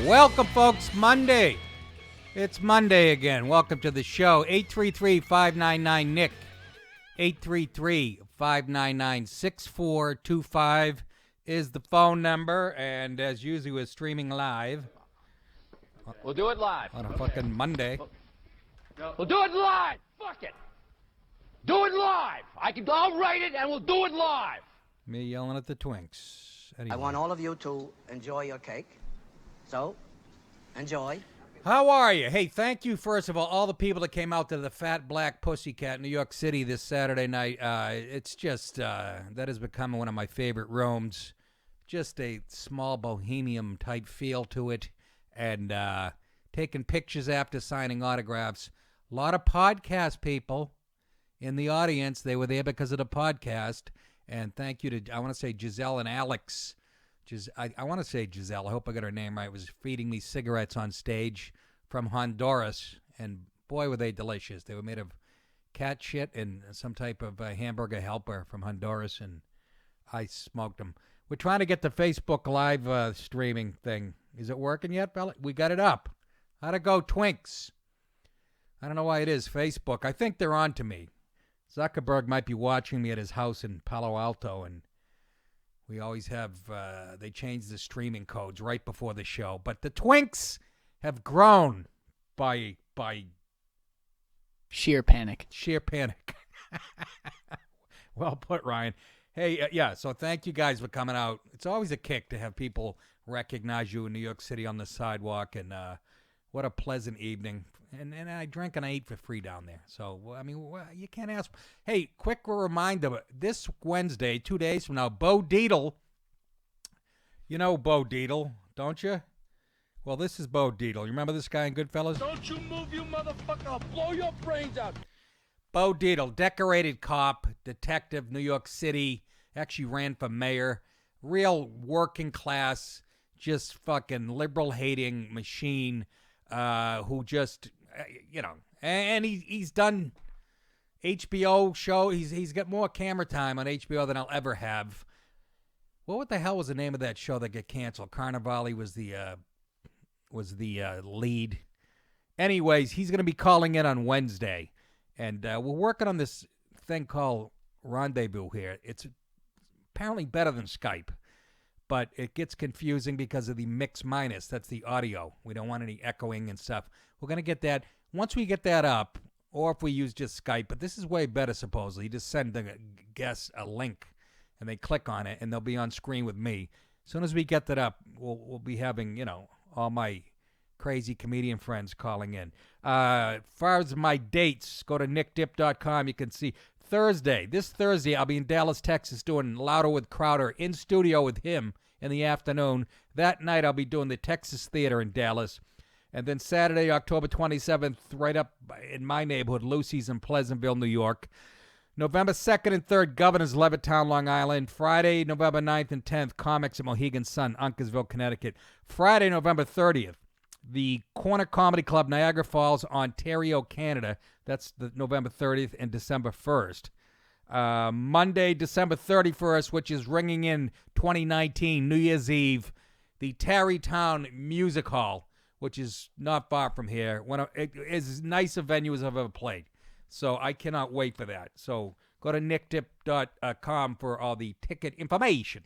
Welcome, folks. Monday. It's Monday again. Welcome to the show. 833-599-NICK. 833-599-6425 is the phone number. And as usual, we're streaming live. We'll do it live. On a fucking Monday. We'll do it live. Fuck it. Do it live. I'll write it and we'll do it live. Me yelling at the Twinks. Anyway. I want all of you to enjoy your cake. So, enjoy. How are you? Hey, thank you, first of all the people that came out to the Fat Black Pussycat in New York City this Saturday night. It's just, that has become one of my favorite rooms. Just a small bohemian-type feel to it. And taking pictures after signing autographs. A lot of podcast people in the audience. They were there because of the podcast. And thank you to, I want to say, Giselle and Alex. I want to say Giselle. I hope I got her name right. Was feeding me cigarettes on stage from Honduras. And boy, were they delicious. They were made of cat shit and some type of hamburger helper from Honduras. And I smoked them. We're trying to get the Facebook Live streaming thing. Is it working yet, Bella? We got it up. How'd it go, Twinks? I don't know why it is Facebook. I think they're on to me. Zuckerberg might be watching me at his house in Palo Alto, and we always have, they change the streaming codes right before the show. But the Twinks have grown by sheer panic. Sheer panic. Well put, Ryan. Hey, yeah, so thank you guys for coming out. It's always a kick to have people recognize you in New York City on the sidewalk, and what a pleasant evening. And I drank and I ate for free down there. So, I mean, you can't ask. Hey, quick reminder, this Wednesday, 2 days from now, Bo Dietl. You know Bo Dietl, don't you? Well, this is Bo Dietl. You remember this guy in Goodfellas? Don't you move, you motherfucker. I'll blow your brains out. Bo Dietl, decorated cop, detective, New York City. Actually ran for mayor. Real working class, just fucking liberal-hating machine who just... and he's done HBO show. He's got more camera time on HBO than I'll ever have. What the hell was the name of that show that got canceled? Carnivale was the lead. Anyways, he's going to be calling in on Wednesday, and we're working on this thing called Rendezvous here. It's apparently better than Skype, but it gets confusing because of the mix minus. That's the audio. We don't want any echoing and stuff. We're going to get that. Once we get that up, or if we use just Skype, but this is way better, supposedly. You just send the guests a link, and they click on it, and they'll be on screen with me. As soon as we get that up, we'll be having, all my crazy comedian friends calling in. As far as my dates, go to nickdip.com. You can see this Thursday, I'll be in Dallas, Texas, doing Louder with Crowder in studio with him in the afternoon. That night, I'll be doing the Texas Theater in Dallas. And then Saturday, October 27th, right up in my neighborhood, Lucy's in Pleasantville, New York. November 2nd and 3rd, Governor's Levittown, Long Island. Friday, November 9th and 10th, Comics at Mohegan Sun, Uncasville, Connecticut. Friday, November 30th, the Corner Comedy Club, Niagara Falls, Ontario, Canada. That's the November 30th and December 1st. Monday, December 31st, which is ringing in 2019, New Year's Eve, the Tarrytown Music Hall, which is not far from here. It is as nice a venue as I've ever played. So I cannot wait for that. So go to nickdip.com for all the ticket information.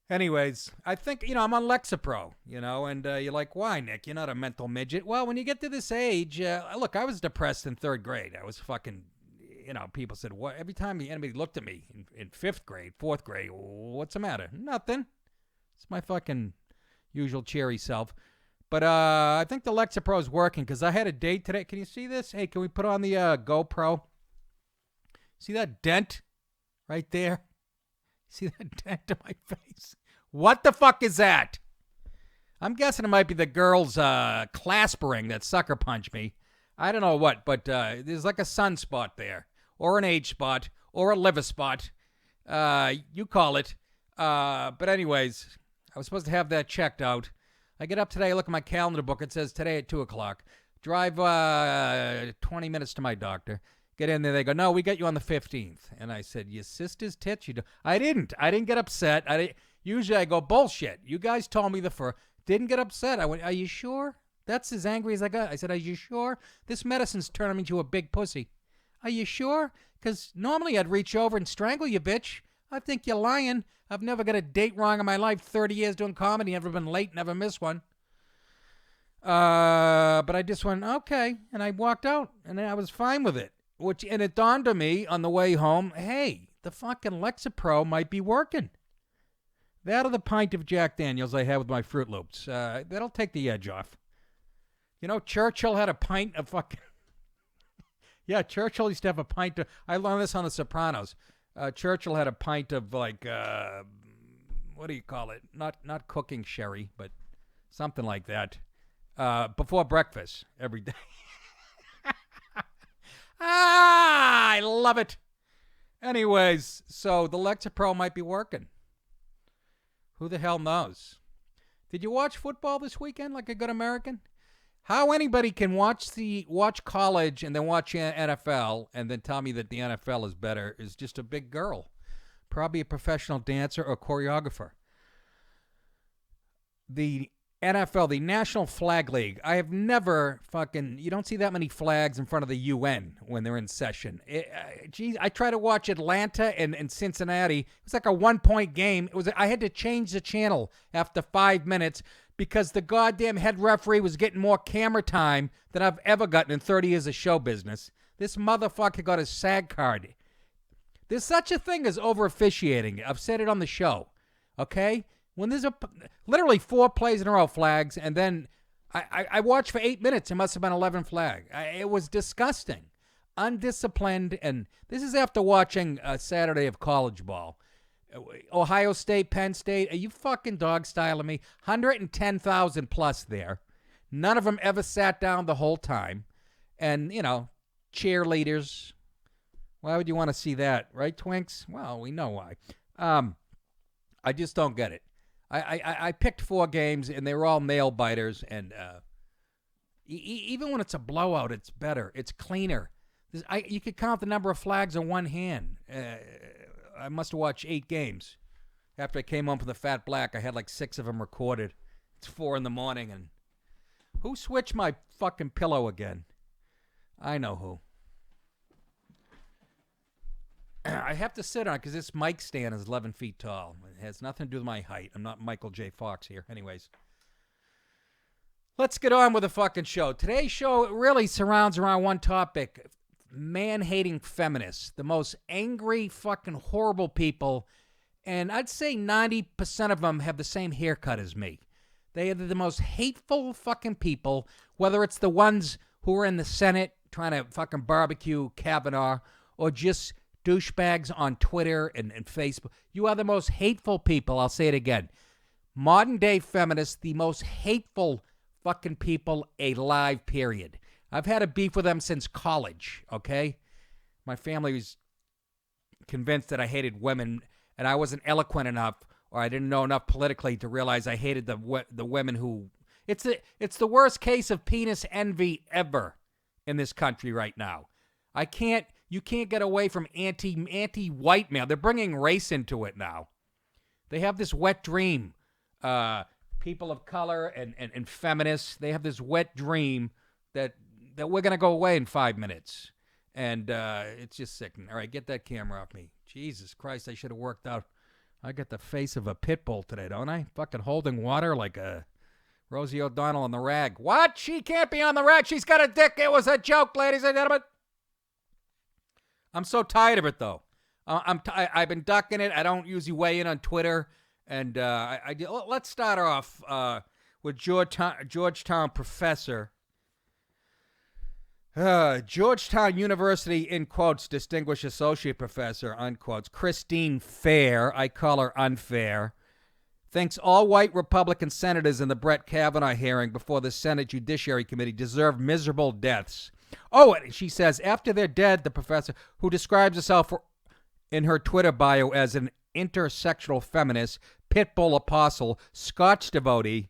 Anyways, I think, I'm on Lexapro, and you're like, why, Nick? You're not a mental midget. Well, when you get to this age, look, I was depressed in 3rd grade. I was fucking, people said, what? Every time anybody looked at me in 5th grade, 4th grade, what's the matter? Nothing. It's my fucking usual cheery self. But I think the Lexapro is working because I had a date today. Can you see this? Hey, can we put on the GoPro? See that dent right there? See that dent in my face? What the fuck is that? I'm guessing it might be the girl's clasp ring that sucker punched me. I don't know what, but there's like a sunspot there, or an age spot, or a liver spot. You call it. But anyways, I was supposed to have that checked out. I get up today, I look at my calendar book. It says today at 2 o'clock. Drive 20 minutes to my doctor. Get in there. They go, no, we got you on the 15th. And I said, your sister's tits? I didn't get upset. Usually I go, bullshit. You guys told me Didn't get upset. I went, are you sure? That's as angry as I got. I said, are you sure? This medicine's turning me into a big pussy. Are you sure? Because normally I'd reach over and strangle you, bitch. I think you're lying. I've never got a date wrong in my life. 30 years doing comedy. Never been late. Never missed one. But I just went, okay. And I walked out. And I was fine with it. And it dawned on me on the way home, hey, the fucking Lexapro might be working. That or the pint of Jack Daniels I had with my Fruit Loops. That'll take the edge off. You know, Churchill had a pint of fucking... Yeah, Churchill used to have a pint of... I learned this on The Sopranos. Churchill had a pint of, like, what do you call it? Not cooking sherry, but something like that. Before breakfast every day. I love it. Anyways, so the Lexapro might be working. Who the hell knows? Did you watch football this weekend like a good American? How anybody can watch college and then watch NFL and then tell me that the NFL is better is just a big girl. Probably a professional dancer or choreographer. The NFL, the National Flag League. I have never you don't see that many flags in front of the UN when they're in session. Geez, I tried to watch Atlanta and Cincinnati. It was like a 1-point game. I had to change the channel after 5 minutes because the goddamn head referee was getting more camera time than I've ever gotten in 30 years of show business. This motherfucker got his SAG card. There's such a thing as over-officiating. I've said it on the show, okay? When there's literally 4 plays in a row flags, and then I watched for 8 minutes. It must have been 11 flag. It was disgusting, undisciplined, and this is after watching Saturday of college ball. Ohio State, Penn State. Are you fucking dog-styling me? 110,000 plus there. None of them ever sat down the whole time. And, you know, cheerleaders. Why would you want to see that, right, Twinks? Well, we know why. I just don't get it. I picked 4 games, and they were all nail biters. And even when it's a blowout, it's better. It's cleaner. You could count the number of flags on one hand. I must have watched 8 games. After I came home from the Fat Black, I had like 6 of them recorded. It's 4 in the morning, and who switched my fucking pillow again? I know who. I have to sit on it because this mic stand is 11 feet tall. It has nothing to do with my height. I'm not Michael J. Fox here. Anyways, let's get on with the fucking show. Today's show really surrounds around one topic. Man-hating feminists. The most angry, fucking horrible people. And I'd say 90% of them have the same haircut as me. They are the most hateful fucking people, whether it's the ones who are in the Senate trying to fucking barbecue Kavanaugh or just douchebags on Twitter and Facebook. You are the most hateful people. I'll say it again. Modern day feminists, the most hateful fucking people alive, period. I've had a beef with them since college, okay? My family was convinced that I hated women, and I wasn't eloquent enough, or I didn't know enough politically to realize I hated the women who... It's the worst case of penis envy ever in this country right now. You can't get away from anti-white male. They're bringing race into it now. They have this wet dream. People of color and feminists, they have this wet dream that we're going to go away in 5 minutes. And it's just sickening. All right, get that camera off me. Jesus Christ, I should have worked out. I got the face of a pit bull today, don't I? Fucking holding water like a Rosie O'Donnell on the rag. What? She can't be on the rag. She's got a dick. It was a joke, ladies and gentlemen. I'm so tired of it, though. I've been ducking it. I don't usually weigh in on Twitter. And let's start off with Georgetown professor. Georgetown University, in quotes, distinguished associate professor, unquotes, Christine Fair, I call her unfair, thinks all white Republican senators in the Brett Kavanaugh hearing before the Senate Judiciary Committee deserve miserable deaths. Oh, and she says, after they're dead, the professor, who describes herself in her Twitter bio as an intersectional feminist, pitbull apostle, Scotch devotee,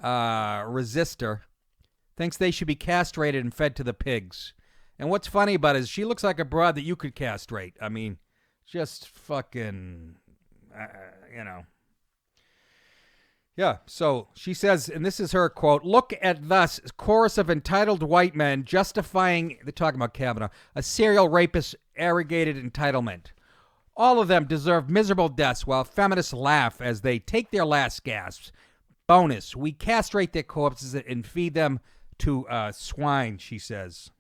resistor, thinks they should be castrated and fed to the pigs. And what's funny about it is she looks like a broad that you could castrate. I mean, just fucking, you know. Yeah, so she says, and this is her quote, "Look at thus, chorus of entitled white men justifying," they're talking about Kavanaugh, "a serial rapist's arrogated entitlement. All of them deserve miserable deaths while feminists laugh as they take their last gasps. Bonus, we castrate their corpses and feed them to swine," she says.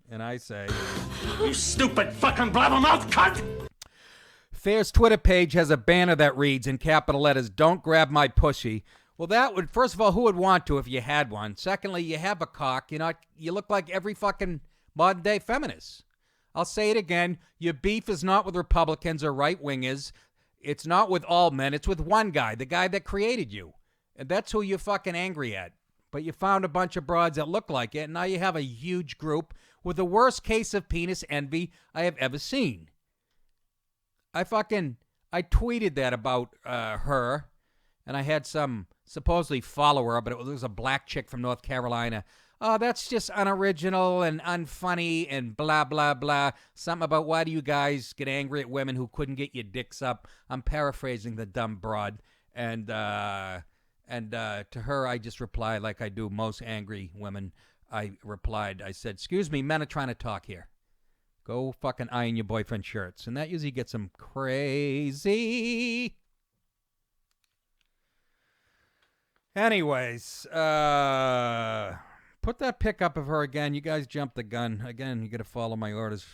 And I say, You stupid fucking blabbermouth cunt! Fair's Twitter page has a banner that reads in capital letters, "Don't grab my pussy." Well, that would, first of all, who would want to if you had one? Secondly, you have a cock. You look like every fucking modern day feminist. I'll say it again. Your beef is not with Republicans or right wingers. It's not with all men. It's with one guy, the guy that created you. And that's who you're fucking angry at. But you found a bunch of broads that look like it, and now you have a huge group with the worst case of penis envy I have ever seen. I tweeted that about her, and I had some supposedly follower, but it was a black chick from North Carolina. "Oh, that's just unoriginal and unfunny and blah, blah, blah. Something about why do you guys get angry at women who couldn't get your dicks up?" I'm paraphrasing the dumb broad. And to her, I just replied like I do most angry women. I said, "Excuse me, men are trying to talk here. Go fucking iron your boyfriend's shirts." And that usually gets them crazy. Anyways, put that pic up of her again. You guys jumped the gun. Again, you got to follow my orders.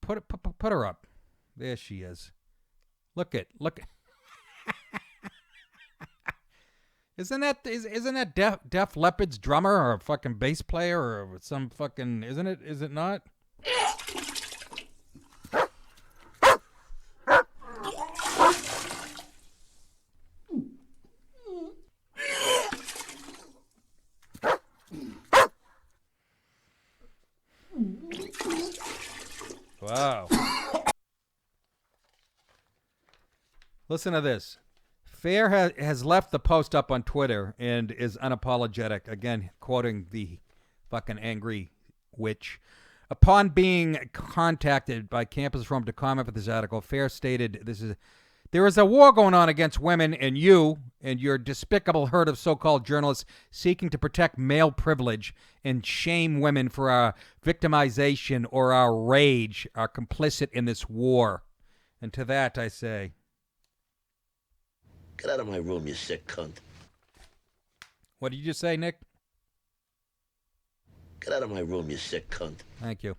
Put her up. There she is. Look at. Isn't that Def Leppard's drummer or a fucking bass player or some fucking, isn't it? Is it not? Wow. Listen to this. Fair has left the post up on Twitter and is unapologetic. Again, quoting the fucking angry witch. Upon being contacted by Campus Forum to comment for this article, Fair stated, "There is a war going on against women, and you and your despicable herd of so-called journalists seeking to protect male privilege and shame women for our victimization or our rage are complicit in this war." And to that I say, get out of my room, you sick cunt. What did you just say, Nick? Get out of my room, you sick cunt. Thank you.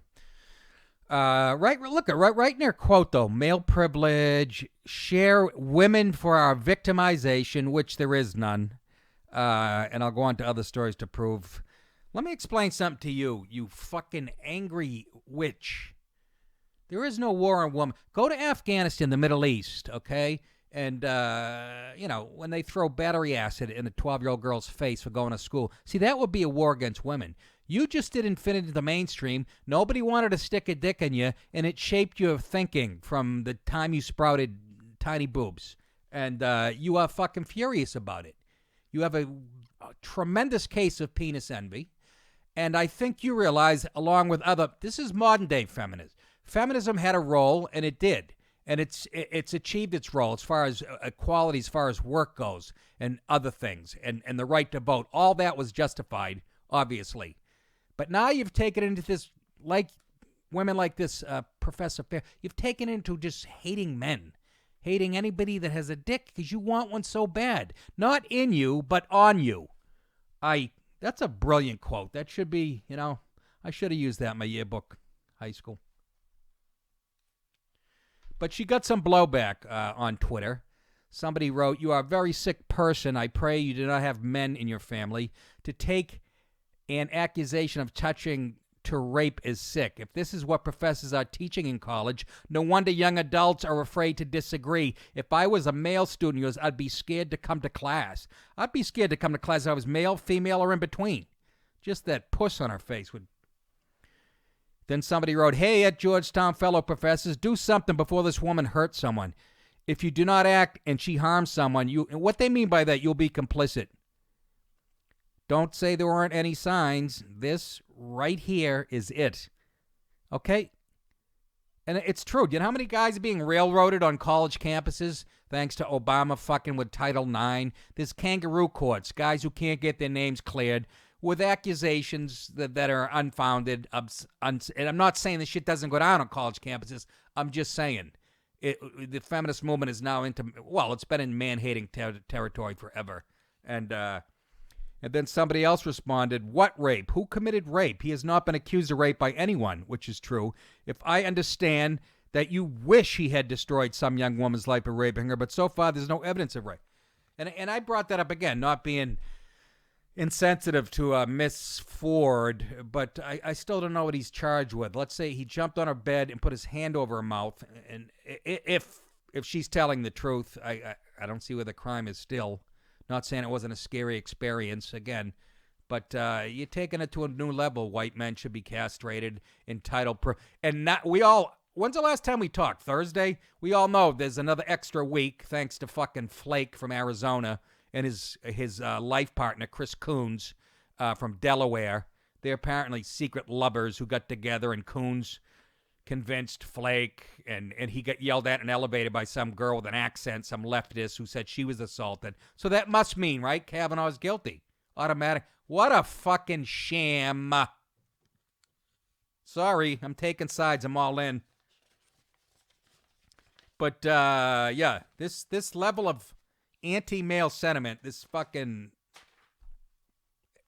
Right in their quote, though, male privilege, share women for our victimization, which there is none. And I'll go on to other stories to prove. Let me explain something to you, you fucking angry witch. There is no war on women. Go to Afghanistan, the Middle East, okay? And, when they throw battery acid in a 12-year-old girl's face for going to school. See, that would be a war against women. You just didn't fit into the mainstream. Nobody wanted to stick a dick in you, and it shaped your thinking from the time you sprouted tiny boobs. And you are fucking furious about it. You have a tremendous case of penis envy. And I think you realize, along with this is modern-day feminism. Feminism had a role, and it did. And it's achieved its role as far as equality, as far as work goes, and other things, and the right to vote. All that was justified, obviously. But now you've taken it into this, like women like this Professor Fair, you've taken it into just hating men, hating anybody that has a dick because you want one so bad. Not in you, but on you. That's a brilliant quote. That should be, I should have used that in my yearbook, high school. But she got some blowback on Twitter. Somebody wrote, "You are a very sick person. I pray you do not have men in your family. To take an accusation of touching to rape is sick. If this is what professors are teaching in college, no wonder young adults are afraid to disagree. If I was a male student of yours, I'd be scared to come to class. I'd be scared to come to class if I was male, female, or in between." Just that puss on her face would. Then somebody wrote, "Hey, at Georgetown fellow professors, do something before this woman hurts someone. If you do not act and she harms someone, and what they mean by that, you'll be complicit. Don't say there weren't any signs. This right here is it." Okay? And it's true. Do you know how many guys are being railroaded on college campuses thanks to Obama fucking with Title IX? There's kangaroo courts, guys who can't get their names cleared with accusations that are unfounded. And I'm not saying this shit doesn't go down on college campuses. I'm just saying the feminist movement is now into, well, it's been in man-hating territory forever. And then somebody else responded, what rape? Who committed rape? He has not been accused of rape by anyone, which is true. If I understand that you wish he had destroyed some young woman's life by raping her, but so far there's no evidence of rape. And I brought that up again, not being insensitive to Miss Ford, but I still don't know what he's charged with. Let's say he jumped on her bed and put his hand over her mouth, and if she's telling the truth, I don't see where the crime is still. Not saying it wasn't a scary experience, again, but you're taking it to a new level. White men should be castrated, entitled, and not we all. When's the last time we talked? Thursday? We all know there's another extra week thanks to fucking Flake from Arizona and his life partner Chris Coons from Delaware. They're apparently secret lovers who got together, and Coons convinced Flake, and he got yelled at in an elevator by some girl with an accent, some leftist who said she was assaulted. So that must mean, right, Kavanaugh's guilty. Automatic. What a fucking sham. Sorry, I'm taking sides. I'm all in. But, yeah, this level of anti-male sentiment, this fucking...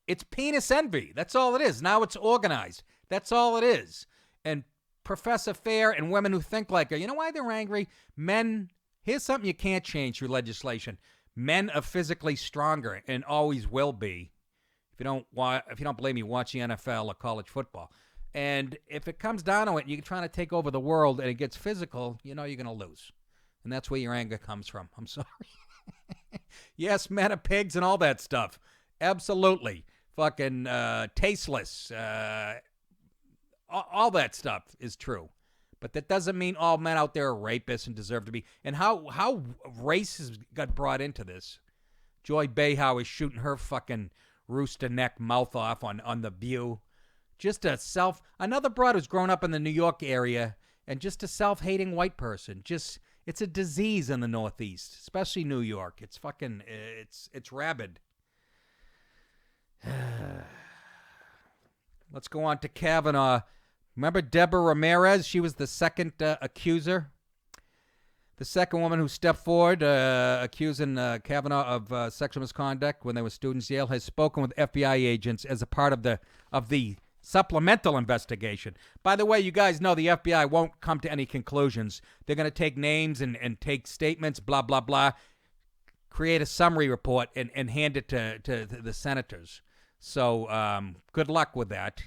It's penis envy. That's all it is. Now it's organized. That's all it is. And Professor Fair and women who think like her. You know why they're angry? Men, here's something you can't change through legislation. Men are physically stronger and always will be. If you don't believe me, watch the NFL or college football. And if it comes down to it, you're trying to take over the world and it gets physical, you know you're going to lose. And that's where your anger comes from. I'm sorry. Yes, men are pigs and all that stuff. Absolutely. Fucking tasteless. All that stuff is true. But that doesn't mean all men out there are rapists and deserve to be. And how race has got brought into this. Joy Behar is shooting her fucking rooster neck mouth off on The View. Just another broad who's grown up in the New York area, and just a self-hating white person. It's a disease in the Northeast, especially New York. It's fucking, it's rabid. Let's go on to Kavanaugh. Remember Deborah Ramirez? She was the second accuser. The second woman who stepped forward accusing Kavanaugh of sexual misconduct when they were students at Yale has spoken with FBI agents as a part of the supplemental investigation. By the way, you guys know the FBI won't come to any conclusions. They're going to take names and take statements, blah, blah, blah, create a summary report and hand it to the senators. So good luck with that.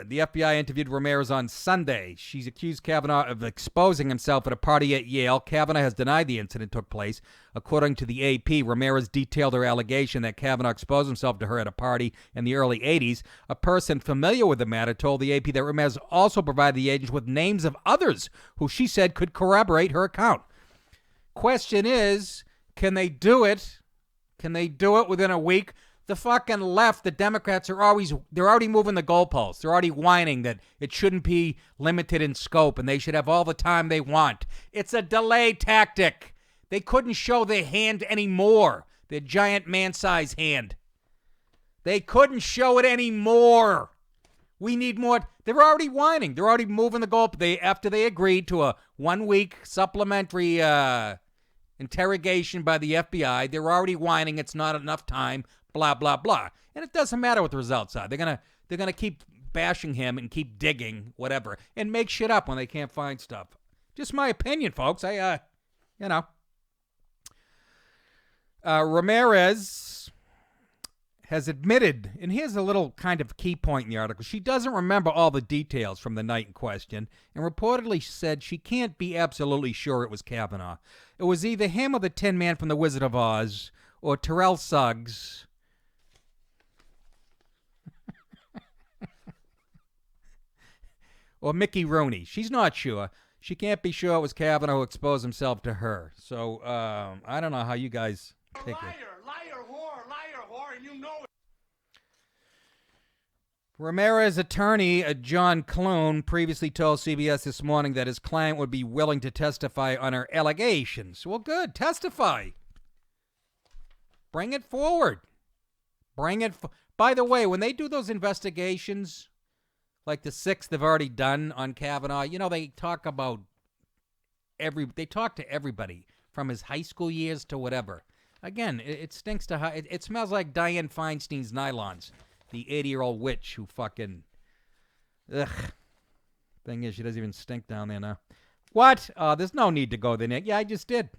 The FBI interviewed Ramirez on Sunday. She's accused Kavanaugh of exposing himself at a party at Yale. Kavanaugh has denied the incident took place. According to the AP, Ramirez detailed her allegation that Kavanaugh exposed himself to her at a party in the early 80s. A person familiar with the matter told the AP that Ramirez also provided the agents with names of others who she said could corroborate her account. Question is, can they do it? Can they do it within a week? The fucking left, the Democrats they're already moving the goalposts. They're already whining that it shouldn't be limited in scope and they should have all the time they want. It's a delay tactic. They couldn't show their hand anymore, their giant man-sized hand. They couldn't show it anymore. We need more. They're already whining. They're already moving the goalposts. After they agreed to a 1-week supplementary interrogation by the FBI, they're already whining it's not enough time. Blah, blah, blah. And it doesn't matter what the results are. They're gonna keep bashing him and keep digging, whatever, and make shit up when they can't find stuff. Just my opinion, folks. Ramirez has admitted, and here's a little kind of key point in the article, she doesn't remember all the details from the night in question, and reportedly said she can't be absolutely sure it was Kavanaugh. It was either him or the Tin Man from The Wizard of Oz, or Terrell Suggs, or Mickey Rooney. She's not sure. She can't be sure it was Kavanaugh who exposed himself to her. So, I don't know how you guys take it. Liar, whore, and you know it. Ramirez's attorney, John Clune, previously told CBS this morning that his client would be willing to testify on her allegations. Well, good. Testify. Bring it forward. By the way, when they do those investigations, like the 6 they've already done on Kavanaugh, they talk about they talk to everybody from his high school years to whatever. Again, it stinks to high. It smells like Dianne Feinstein's nylons. The 80-year-old witch who fucking... Ugh. Thing is, she doesn't even stink down there now. What? There's no need to go there, Nick. Yeah, I just did.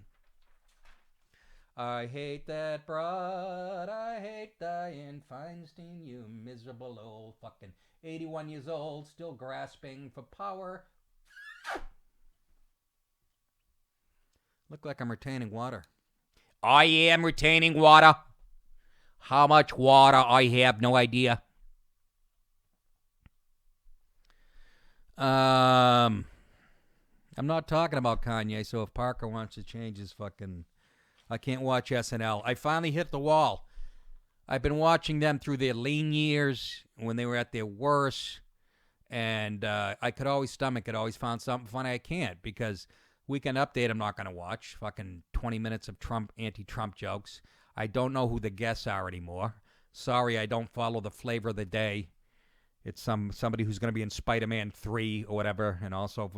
I hate that broad. I hate Dianne Feinstein, you miserable old fucking 81 years old, still grasping for power. Look like I'm retaining water. I am retaining water. How much water I have, no idea. I'm not talking about Kanye, so if Parker wants to change his fucking... I can't watch SNL. I finally hit the wall. I've been watching them through their lean years, when they were at their worst, and I could always stomach it, always found something funny. I can't, because Weekend Update I'm not going to watch. Fucking 20 minutes of anti-Trump jokes. I don't know who the guests are anymore. Sorry, I don't follow the flavor of the day. It's somebody who's going to be in Spider-Man 3 or whatever, and also,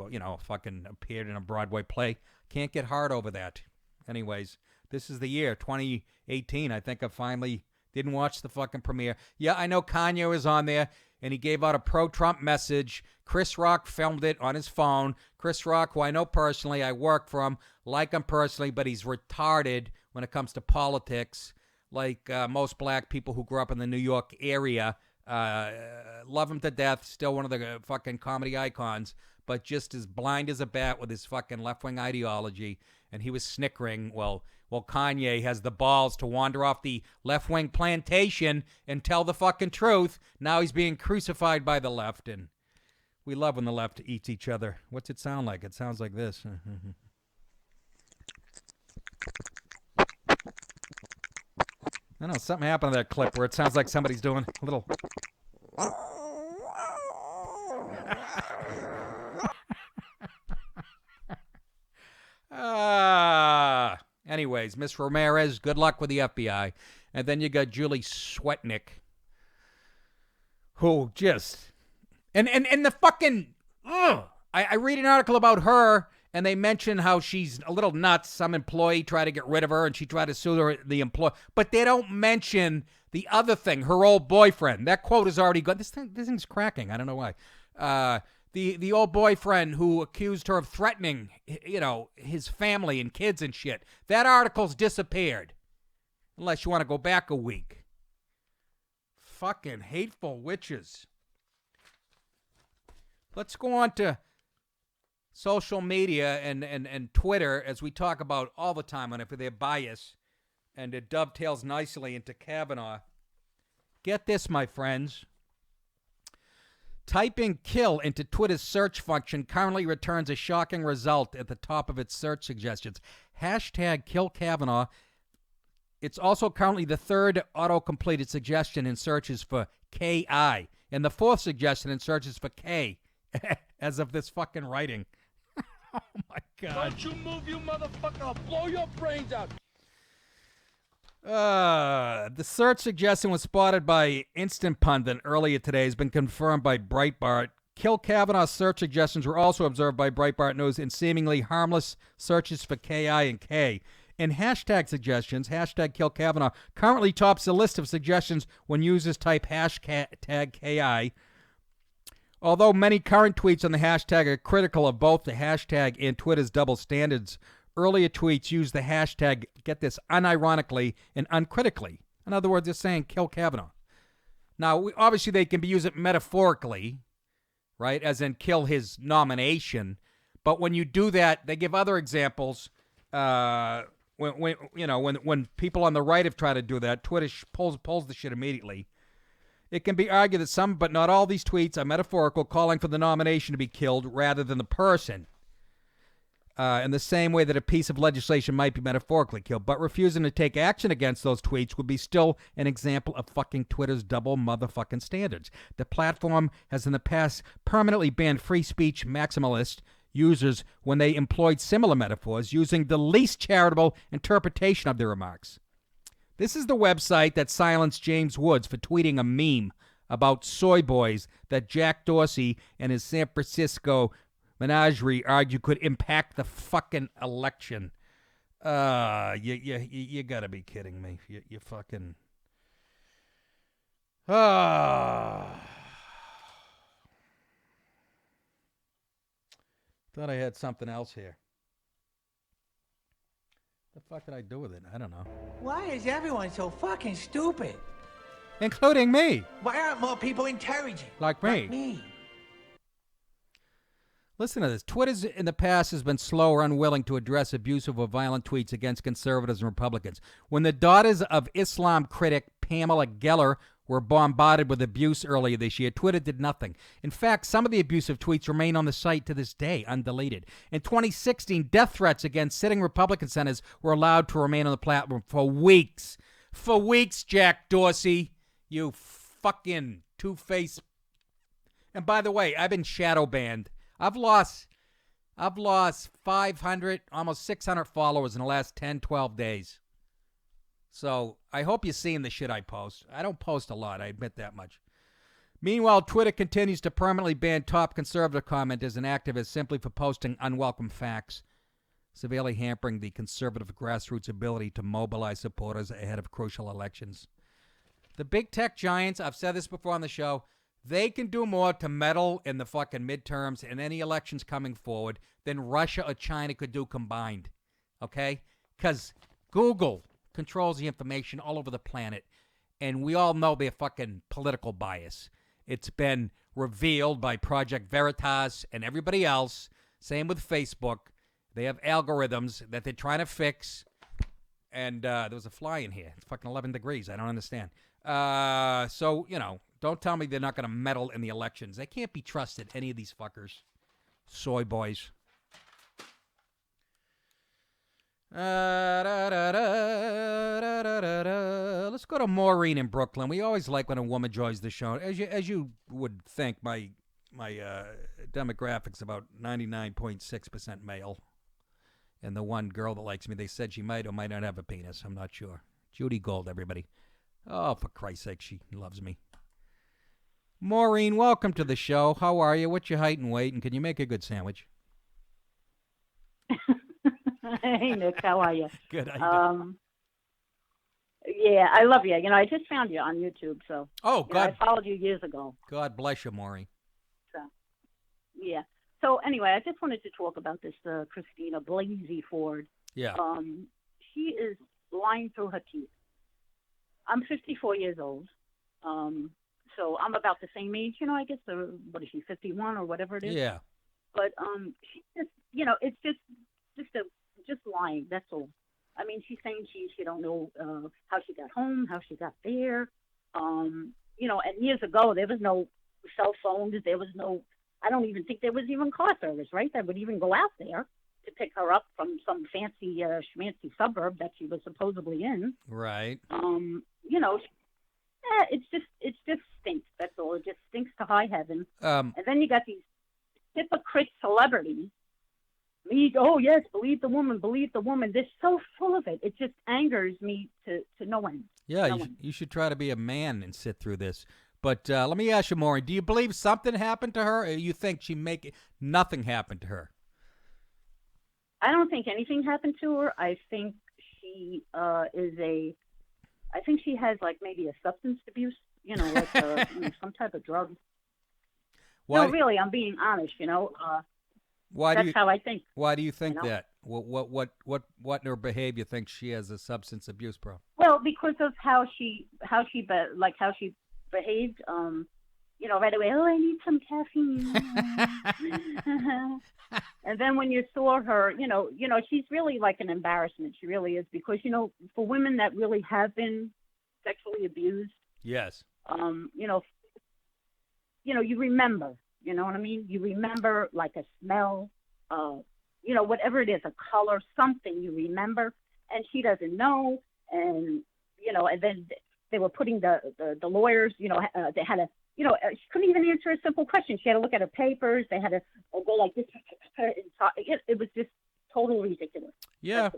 fucking appeared in a Broadway play. Can't get hard over that. Anyways, this is the year, 2018. I think I finally didn't watch the fucking premiere. Yeah, I know Kanye was on there, and he gave out a pro-Trump message. Chris Rock filmed it on his phone. Chris Rock, who I know personally, I work for him, like him personally, but he's retarded when it comes to politics. Like most black people who grew up in the New York area, love him to death, still one of the fucking comedy icons, but just as blind as a bat with his fucking left-wing ideology. And he was snickering, well, Kanye has the balls to wander off the left-wing plantation and tell the fucking truth. Now he's being crucified by the left, and we love when the left eats each other. What's it sound like? It sounds like this. I don't know, something happened to that clip where it sounds like somebody's doing a little... Anyways, Miss Ramirez, good luck with the FBI. And then you got Julie Swetnick, who just... And the fucking... I read an article about her, and they mention how she's a little nuts. Some employee tried to get rid of her, and she tried to sue the employee. But they don't mention the other thing, her old boyfriend. That quote is already gone. This thing's cracking. I don't know why. The old boyfriend who accused her of threatening, his family and kids and shit. That article's disappeared. Unless you want to go back a week. Fucking hateful witches. Let's go on to social media and Twitter, as we talk about all the time on their bias, and it dovetails nicely into Kavanaugh. Get this, my friends. Typing kill into Twitter's search function currently returns a shocking result at the top of its search suggestions. Hashtag kill Kavanaugh. It's also currently the third auto-completed suggestion in searches for KI, and the fourth suggestion in searches for K, as of this fucking writing. Oh, my God. Don't you move, you motherfucker. I'll blow your brains out. The search suggestion was spotted by Instant Pundit earlier today, has been confirmed by Breitbart. Kill Kavanaugh search suggestions were also observed by Breitbart News in seemingly harmless searches for KI and K. And hashtag suggestions, hashtag kill Kavanaugh, currently tops the list of suggestions when users type hashtag KI. Although many current tweets on the hashtag are critical of both the hashtag and Twitter's double standards, earlier tweets used the hashtag, get this, unironically and uncritically. In other words, they're saying kill Kavanaugh. Now, obviously they can be used metaphorically, right, as in kill his nomination. But when you do that, they give other examples. When people on the right have tried to do that, Twitter pulls the shit immediately. It can be argued that some, but not all, these tweets are metaphorical, calling for the nomination to be killed rather than the person. in the same way that a piece of legislation might be metaphorically killed. But refusing to take action against those tweets would be still an example of fucking Twitter's double motherfucking standards. The platform has in the past permanently banned free speech maximalist users when they employed similar metaphors using the least charitable interpretation of their remarks. This is the website that silenced James Woods for tweeting a meme about soy boys that Jack Dorsey and his San Francisco menagerie argue could impact the fucking election. You gotta be kidding me. You fucking... Thought I had something else here. The fuck did I do with it? I don't know. Why is everyone so fucking stupid? Including me. Why aren't more people intelligent? Like me. Like me. Listen to this. Twitter in the past has been slow or unwilling to address abusive or violent tweets against conservatives and Republicans. When the daughters of Islam critic Pamela Geller were bombarded with abuse earlier this year, Twitter did nothing. In fact, some of the abusive tweets remain on the site to this day, undeleted. In 2016, death threats against sitting Republican senators were allowed to remain on the platform for weeks. For weeks, Jack Dorsey. You fucking two-faced... And by the way, I've been shadow banned. I've lost 500, almost 600 followers in the last 10, 12 days. So I hope you're seeing the shit I post. I don't post a lot, I admit that much. Meanwhile, Twitter continues to permanently ban top conservative commenters and activists simply for posting unwelcome facts, severely hampering the conservative grassroots ability to mobilize supporters ahead of crucial elections. The big tech giants, I've said this before on the show, they can do more to meddle in the fucking midterms and any elections coming forward than Russia or China could do combined. Okay? Because Google controls the information all over the planet, and we all know their fucking political bias. It's been revealed by Project Veritas and everybody else. Same with Facebook. They have algorithms that they're trying to fix. And there was a fly in here. It's fucking 11 degrees. I don't understand. So, you know, don't tell me they're not going to meddle in the elections. They can't be trusted, any of these fuckers. Soy boys. Let's go to Maureen in Brooklyn. We always like when a woman joins the show. As you would think, my demographic's about 99.6% male. And the one girl that likes me, they said she might or might not have a penis. I'm not sure. Judy Gold, everybody. Oh, for Christ's sake, she loves me. Maureen, welcome to the show. How are you? What's your height and weight? And can you make a good sandwich? Hey, Nick, how are you? Good. How you doing? Yeah, I love you. You know, I just found you on YouTube, so. Oh, God. I followed you years ago. God bless you, Maureen. So, yeah. So, anyway, I just wanted to talk about this Christina Blasey Ford. Yeah. She is lying through her teeth. I'm 54 years old. So I'm about the same age, you know, I guess. What is she, 51 or whatever it is? Yeah. But she just, you know, it's just lying. That's all. I mean, she's saying she don't know how she got home, how she got there. You know, and years ago there was no cell phones. There was no. I don't even think there was even car service, right? That would even go out there to pick her up from some fancy schmancy suburb that she was supposedly in. Right. You know. It just stinks. That's all. It just stinks to high heaven. And then you got these hypocrite celebrities. Oh yes, believe the woman. They're so full of it. It just angers me to no end. Yeah, you should try to be a man and sit through this. But let me ask you, Maureen, do you believe something happened to her, or you think nothing happened to her? I don't think anything happened to her. I think she I think she has like maybe a substance abuse, you know, like some type of drug. No, really, I'm being honest, you know. That's how I think. Why do you think that? What in her behavior thinks she has a substance abuse problem? Well, because of how she behaved. You know, right away. Oh, I need some caffeine. And then when you saw her, you know, she's really like an embarrassment. She really is, because you know, for women that really have been sexually abused. Yes. You know, you remember. You know what I mean? You remember like a smell, whatever it is, a color, something you remember, and she doesn't know, and and then they were putting the lawyers, they had to, she couldn't even answer a simple question. She had to look at her papers. They had to go like this. It was just totally ridiculous. Yeah.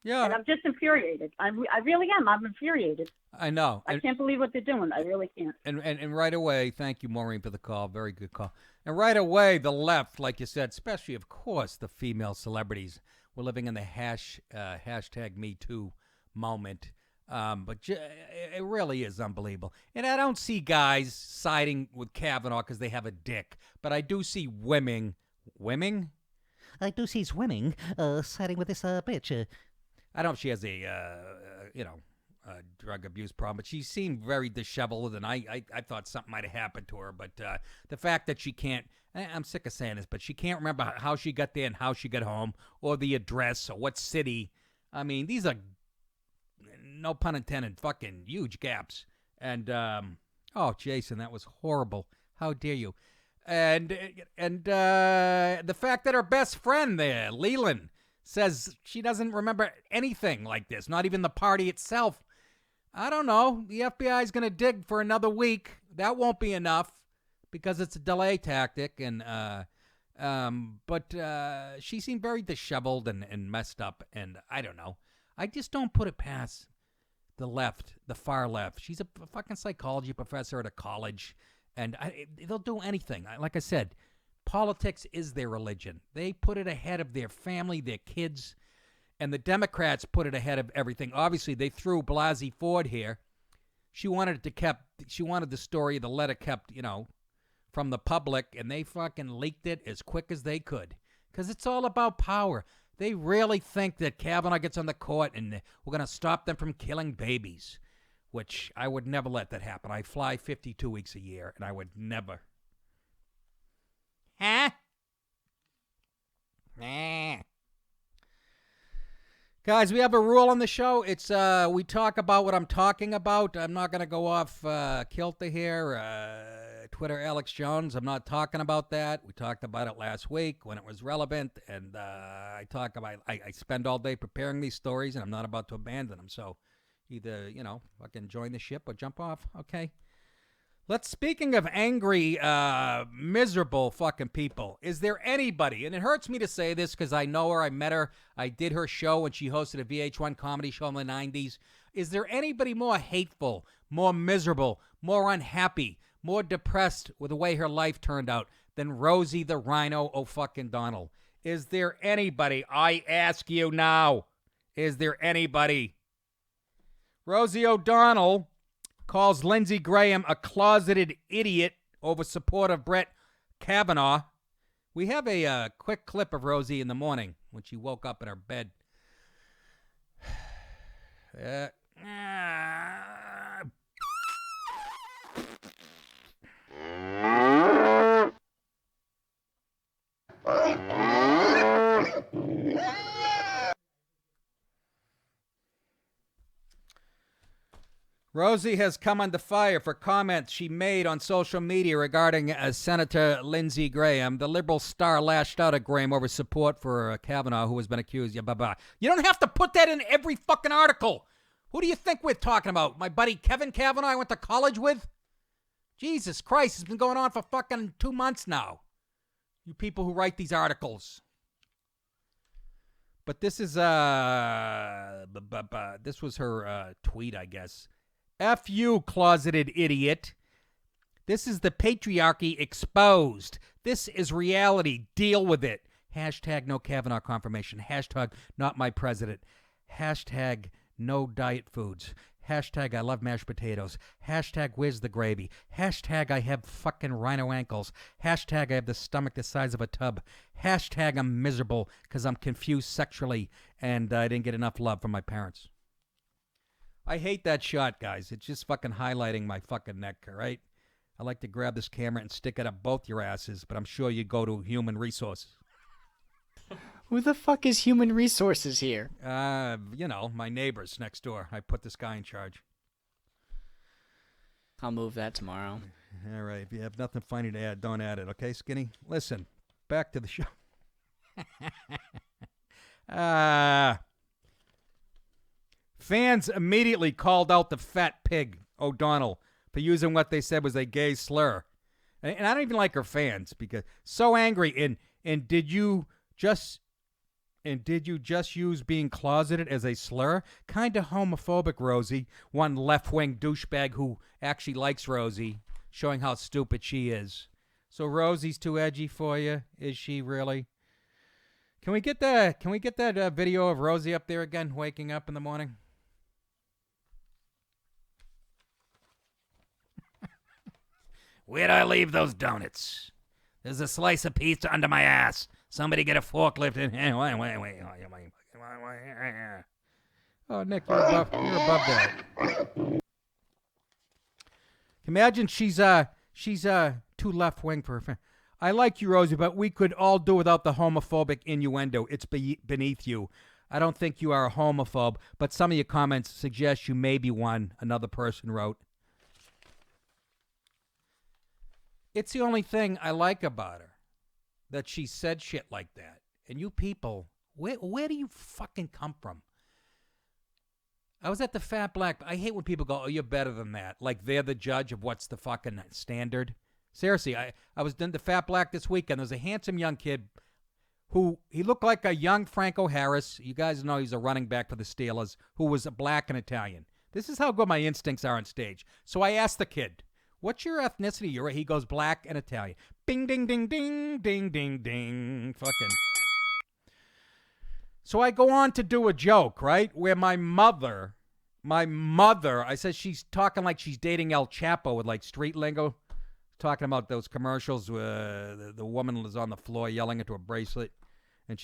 Yeah. And I'm just infuriated. I really am. I'm infuriated. I know. I can't believe what they're doing. I really can't. And right away, thank you, Maureen, for the call. Very good call. And right away, the left, like you said, especially, of course, the female celebrities, we're living in the hashtag Me Too moment. But it really is unbelievable. And I don't see guys siding with Kavanaugh because they have a dick. But I do see women? I do see women siding with this bitch. I don't know if she has a drug abuse problem, but she seemed very disheveled, and I thought something might have happened to her. But the fact that she can't, I'm sick of saying this, but she can't remember how she got there and how she got home, or the address, or what city. I mean, these are, no pun intended, fucking huge gaps. And, Jason, that was horrible. How dare you? And the fact that her best friend there, Leland, says she doesn't remember anything like this, not even the party itself. I don't know. The FBI is going to dig for another week. That won't be enough because it's a delay tactic. But she seemed very disheveled and messed up. And I don't know. I just don't put it past the left, the far left. She's a fucking psychology professor at a college. And they'll do anything. Like I said, politics is their religion. They put it ahead of their family, their kids, and the Democrats put it ahead of everything. Obviously, they threw Blasey Ford here. She wanted the story, the letter kept, from the public, and they fucking leaked it as quick as they could. Because it's all about power. They really think that Kavanaugh gets on the court and we're going to stop them from killing babies, which I would never let that happen. I fly 52 weeks a year, and I would never. Huh? Nah. Guys, we have a rule on the show. It's we talk about what I'm talking about. I'm not going to go off kilter here. Twitter Alex Jones, I'm not talking about that. We talked about it last week when it was relevant. And I spend all day preparing these stories, and I'm not about to abandon them. So either, fucking join the ship or jump off, okay? Speaking of angry, miserable fucking people, is there anybody, and it hurts me to say this because I know her, I met her, I did her show when she hosted a VH1 comedy show in the 90s. Is there anybody more hateful, more miserable, more unhappy, more depressed with the way her life turned out than Rosie the Rhino O'Fucking-Donald? Is there anybody? I ask you now. Is there anybody? Rosie O'Donnell calls Lindsey Graham a closeted idiot over support of Brett Kavanaugh. We have a quick clip of Rosie in the morning when she woke up in her bed. Rosie has come under fire for comments she made on social media regarding Senator Lindsey Graham. The liberal star lashed out at Graham over support for Kavanaugh, who has been accused. You don't have to put that in every fucking article. Who do you think we're talking about? My buddy Kevin Kavanaugh I went to college with? Jesus Christ, it's been going on for fucking 2 months now. You people who write these articles. But this is, this was her tweet, I guess. F you, closeted idiot. This is the patriarchy exposed. This is reality. Deal with it. Hashtag no Kavanaugh confirmation. Hashtag not my president. Hashtag no diet foods. Hashtag I love mashed potatoes. Hashtag where's the gravy. Hashtag I have fucking rhino ankles. Hashtag I have the stomach the size of a tub. Hashtag I'm miserable because I'm confused sexually and I didn't get enough love from my parents. I hate that shot, guys. It's just fucking highlighting my fucking neck, all right? I like to grab this camera and stick it up both your asses, but I'm sure you go to Human Resources. Who the fuck is Human Resources here? My neighbors next door. I put this guy in charge. I'll move that tomorrow. All right. If you have nothing funny to add, don't add it, okay, Skinny? Listen, back to the show. Fans immediately called out the fat pig, O'Donnell, for using what they said was a gay slur. And I don't even like her fans because so angry. And did you just use being closeted as a slur? Kind of homophobic, Rosie. One left-wing douchebag who actually likes Rosie, showing how stupid she is. So Rosie's too edgy for you? Is she really? Can we get that video of Rosie up there again, waking up in the morning? Where'd I leave those donuts? There's a slice of pizza under my ass. Somebody get a forklift in here. Wait. Oh, Nick, you're above that. Imagine she's too left wing for her fan. I like you, Rosie, but we could all do without the homophobic innuendo. It's beneath you. I don't think you are a homophobe, but some of your comments suggest you may be one, another person wrote. It's the only thing I like about her, that she said shit like that. And you people, where do you fucking come from? I was at the Fat Black. I hate when people go, oh, you're better than that. Like they're the judge of what's the fucking standard. Seriously, I was in the Fat Black this weekend. There's a handsome young kid who, he looked like a young Franco Harris. You guys know he's a running back for the Steelers, who was a black and Italian. This is how good my instincts are on stage. So I asked the kid, what's your ethnicity? He goes, black and Italian. Bing, ding, ding, ding, ding, ding, ding. Fucking. So I go on to do a joke, right? Where my mother, I said she's talking like she's dating El Chapo with like street lingo. Talking about those commercials where the woman was on the floor yelling into a bracelet. And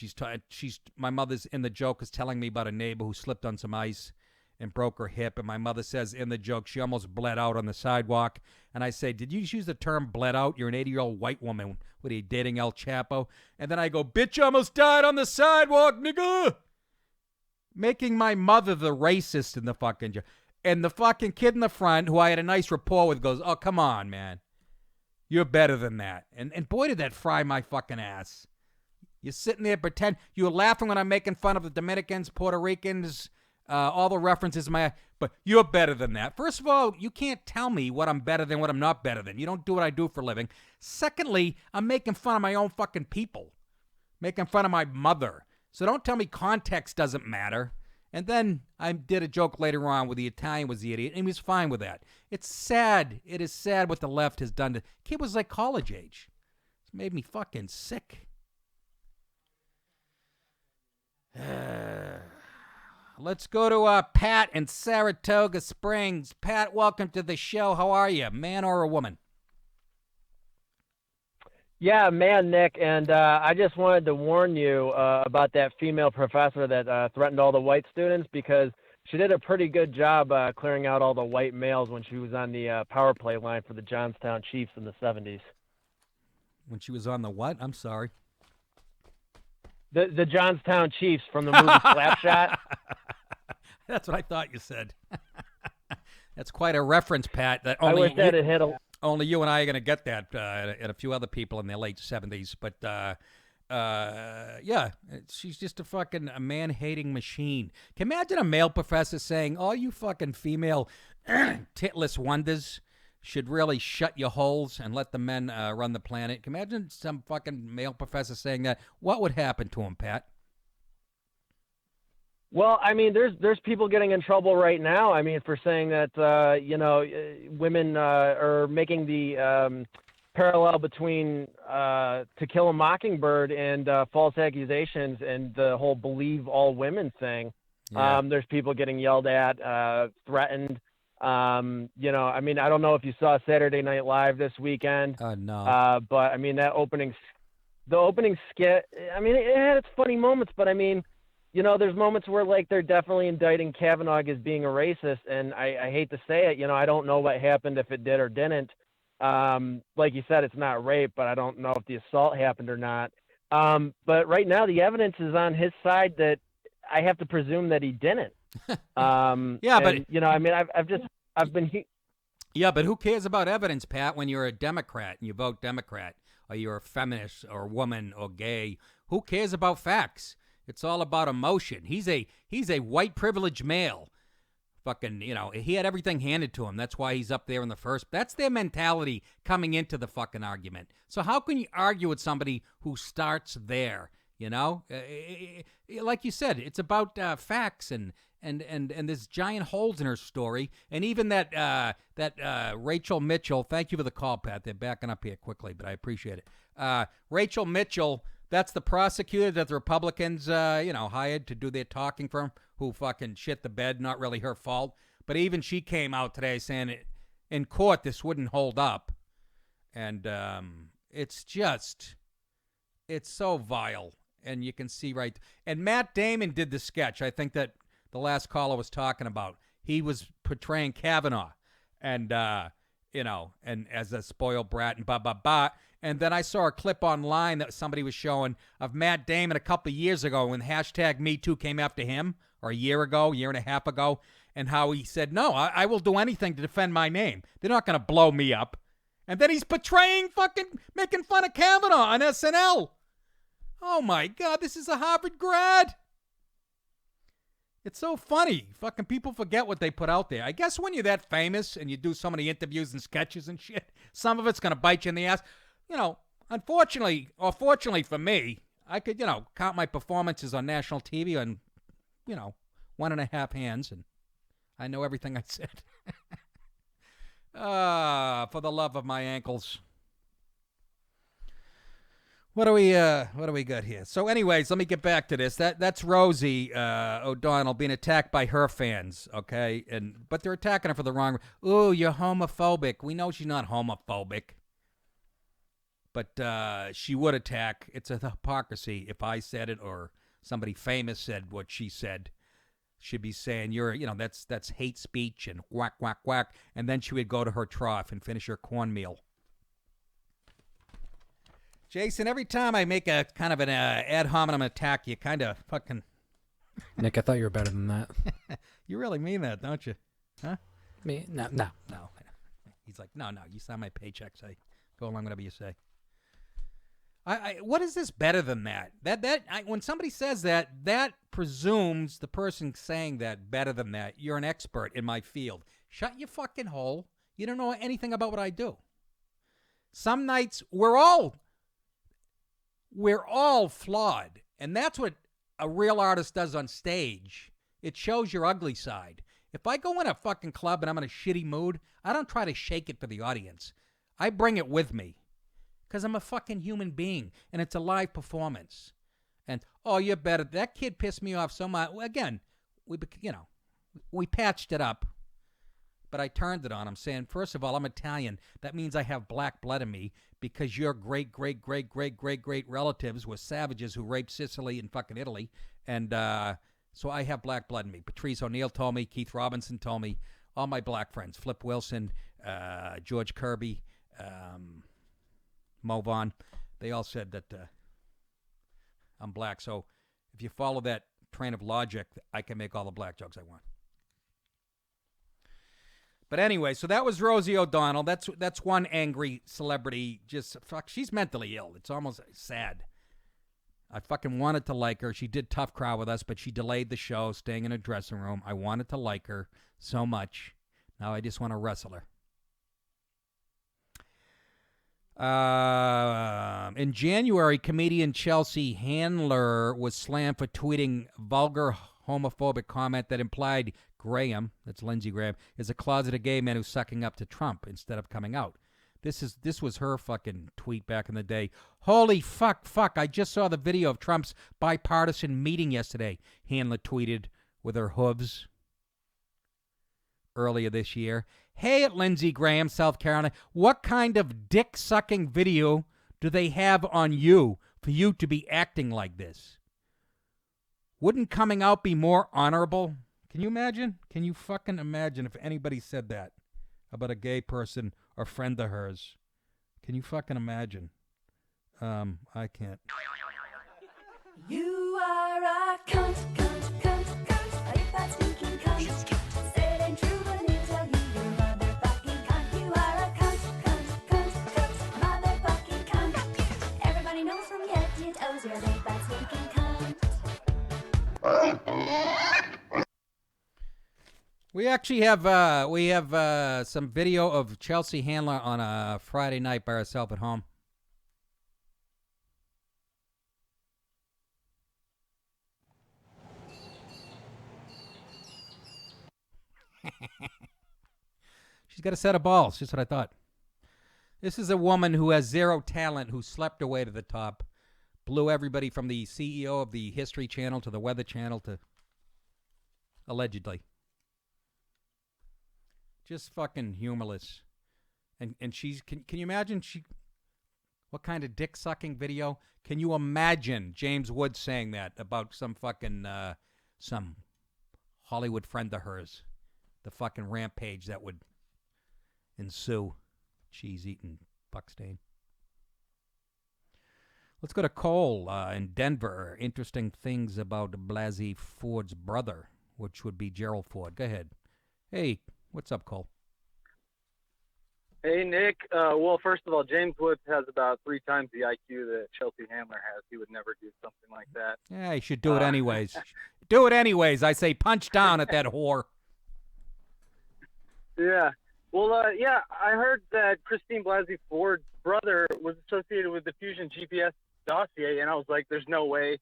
my mother's in the joke is telling me about a neighbor who slipped on some ice and broke her hip. And my mother says in the joke, she almost bled out on the sidewalk. And I say, did you use the term bled out? You're an 80-year-old white woman. What are you, dating El Chapo? And then I go, bitch almost died on the sidewalk, nigga. Making my mother the racist in the fucking joke. And the fucking kid in the front, who I had a nice rapport with, goes, oh, come on, man. You're better than that. And boy, did that fry my fucking ass. You're sitting there pretend. You were laughing when I'm making fun of the Dominicans, Puerto Ricans, all the references. But you're better than that. First of all, you can't tell me what I'm better than, what I'm not better than. You don't do what I do for a living. Secondly, I'm making fun of my own fucking people. Making fun of my mother. So don't tell me context doesn't matter. And then I did a joke later on where the Italian was the idiot, and he was fine with that. It's sad. It is sad what the left has done. The kid was like college age. It's made me fucking sick. Let's go to Pat in Saratoga Springs. Pat, welcome to the show. How are you, man or a woman? Yeah, man, Nick, and I just wanted to warn you about that female professor that threatened all the white students, because she did a pretty good job clearing out all the white males when she was on the power play line for the Johnstown Chiefs in the 70s. When she was on the what? I'm sorry. The Johnstown Chiefs from the movie Slapshot. That's what I thought you said. That's quite a reference, Pat. That I wish that had hit a... Only you and I are going to get that, and a few other people in their late 70s. But, yeah, she's just a man-hating machine. Can you imagine a male professor saying, all you fucking female titless wonders should really shut your holes and let the men run the planet? Can you imagine some fucking male professor saying that? What would happen to him, Pat? Well, I mean, there's people getting in trouble right now. I mean, for saying that women are making the parallel between To Kill a Mockingbird and false accusations and the whole believe all women thing. Yeah. There's people getting yelled at, threatened. I mean, I don't know if you saw Saturday Night Live this weekend. No. But I mean, the opening skit. I mean, it had its funny moments, but I mean. There's moments where, like, they're definitely indicting Kavanaugh as being a racist, and I hate to say it, I don't know what happened, if it did or didn't. Like you said, it's not rape, but I don't know if the assault happened or not. But right now, the evidence is on his side that I have to presume that he didn't. Yeah, but... I mean, I've been... Yeah, but who cares about evidence, Pat, when you're a Democrat and you vote Democrat, or you're a feminist or a woman or gay? Who cares about facts? It's all about emotion. He's a white privileged male. Fucking, he had everything handed to him. That's why he's up there in the first. That's their mentality coming into the fucking argument. So how can you argue with somebody who starts there? Like you said, it's about facts and there's giant holes in her story. And even that Rachel Mitchell. Thank you for the call, Pat. They're backing up here quickly, but I appreciate it. Rachel Mitchell. That's the prosecutor that the Republicans, hired to do their talking for him, who fucking shit the bed, not really her fault. But even she came out today saying in court this wouldn't hold up. And it's so vile. And you can see right. And Matt Damon did the sketch. I think that the last caller was talking about. He was portraying Kavanaugh. And, and as a spoiled brat and blah. And then I saw a clip online that somebody was showing of Matt Damon a couple of years ago when hashtag MeToo came after him, or a year and a half ago, and how he said, no, I will do anything to defend my name. They're not going to blow me up. And then he's portraying making fun of Kavanaugh on SNL. Oh, my God, this is a Harvard grad. It's so funny. Fucking people forget what they put out there. I guess when you're that famous and you do so many interviews and sketches and shit, some of it's going to bite you in the ass. Unfortunately, or fortunately for me, I could, count my performances on national TV on, 1.5 hands, and I know everything I said. For the love of my ankles. What do we got here? So anyways, let me get back to this. That's Rosie O'Donnell being attacked by her fans, okay? But they're attacking her for the wrong. Ooh, you're homophobic. We know she's not homophobic. But she would attack. It's a hypocrisy. If I said it or somebody famous said what she said, she'd be saying that's hate speech and whack, whack, whack. And then she would go to her trough and finish her cornmeal. Jason, every time I make a kind of an ad hominem attack, you kind of fucking... Nick, I thought you were better than that. You really mean that, don't you? Huh? Me? No. He's like, no, you sign my paychecks. I go along whatever you say. What is this better than that? When somebody says that presumes the person saying that better than that. You're an expert in my field. Shut your fucking hole. You don't know anything about what I do. Some nights we're all flawed, and that's what a real artist does on stage. It shows your ugly side. If I go in a fucking club and I'm in a shitty mood, I don't try to shake it for the audience. I bring it with me. Because I'm a fucking human being, and it's a live performance. And, oh, you're better. That kid pissed me off so much. Again, we patched it up, but I turned it on him, saying, first of all, I'm Italian. That means I have black blood in me because your great relatives were savages who raped Sicily and fucking Italy. And so I have black blood in me. Patrice O'Neill told me. Keith Robinson told me. All my black friends. Flip Wilson, George Kirby, Mo Vaughn, they all said that I'm black. So if you follow that train of logic, I can make all the black jokes I want. But anyway, so that was Rosie O'Donnell. That's one angry celebrity. Just fuck, she's mentally ill. It's almost sad. I fucking wanted to like her. She did Tough Crowd with us, but she delayed the show, staying in her dressing room. I wanted to like her so much. Now I just want to wrestle her. In January, comedian Chelsea Handler was slammed for tweeting vulgar homophobic comment that implied Graham, that's Lindsey Graham, is a closeted gay man who's sucking up to Trump instead of coming out. This was her fucking tweet back in the day. Holy fuck, I just saw the video of Trump's bipartisan meeting yesterday, Handler tweeted with her hooves earlier this year. Hey, at Lindsey Graham, South Carolina, what kind of dick-sucking video do they have on you for you to be acting like this? Wouldn't coming out be more honorable? Can you imagine? Can you fucking imagine if anybody said that about a gay person or friend of hers? Can you fucking imagine? I can't. You are a cunt, a big fat stinking cunt. Say it ain't true, but let me tell you, you're a motherfucking cunt. You are a cunt, motherfucking cunt. Everybody knows from your head to your toes, you're a big fat stinking cunt. We actually have some video of Chelsea Handler on a Friday night by herself at home. She's got a set of balls. Just what I thought. This is a woman who has zero talent, who slept her way to the top, blew everybody from the CEO of the History Channel to the Weather Channel to allegedly. Just fucking humorless. And she's can you imagine what kind of dick sucking video? Can you imagine James Woods saying that about some fucking some Hollywood friend of hers? The fucking rampage that would ensue. Cheese eating Buckstain. Let's go to Cole in Denver. Interesting things about Blasey Ford's brother, which would be Gerald Ford. Go ahead. Hey, what's up, Cole? Hey, Nick. Well, first of all, James Woods has about 3 times the IQ that Chelsea Handler has. He would never do something like that. Yeah, he should do it anyways. Do it anyways. I say punch down at that whore. Yeah. Well, yeah, I heard that Christine Blasey Ford's brother was associated with the Fusion GPS dossier, and I was like, there's no way.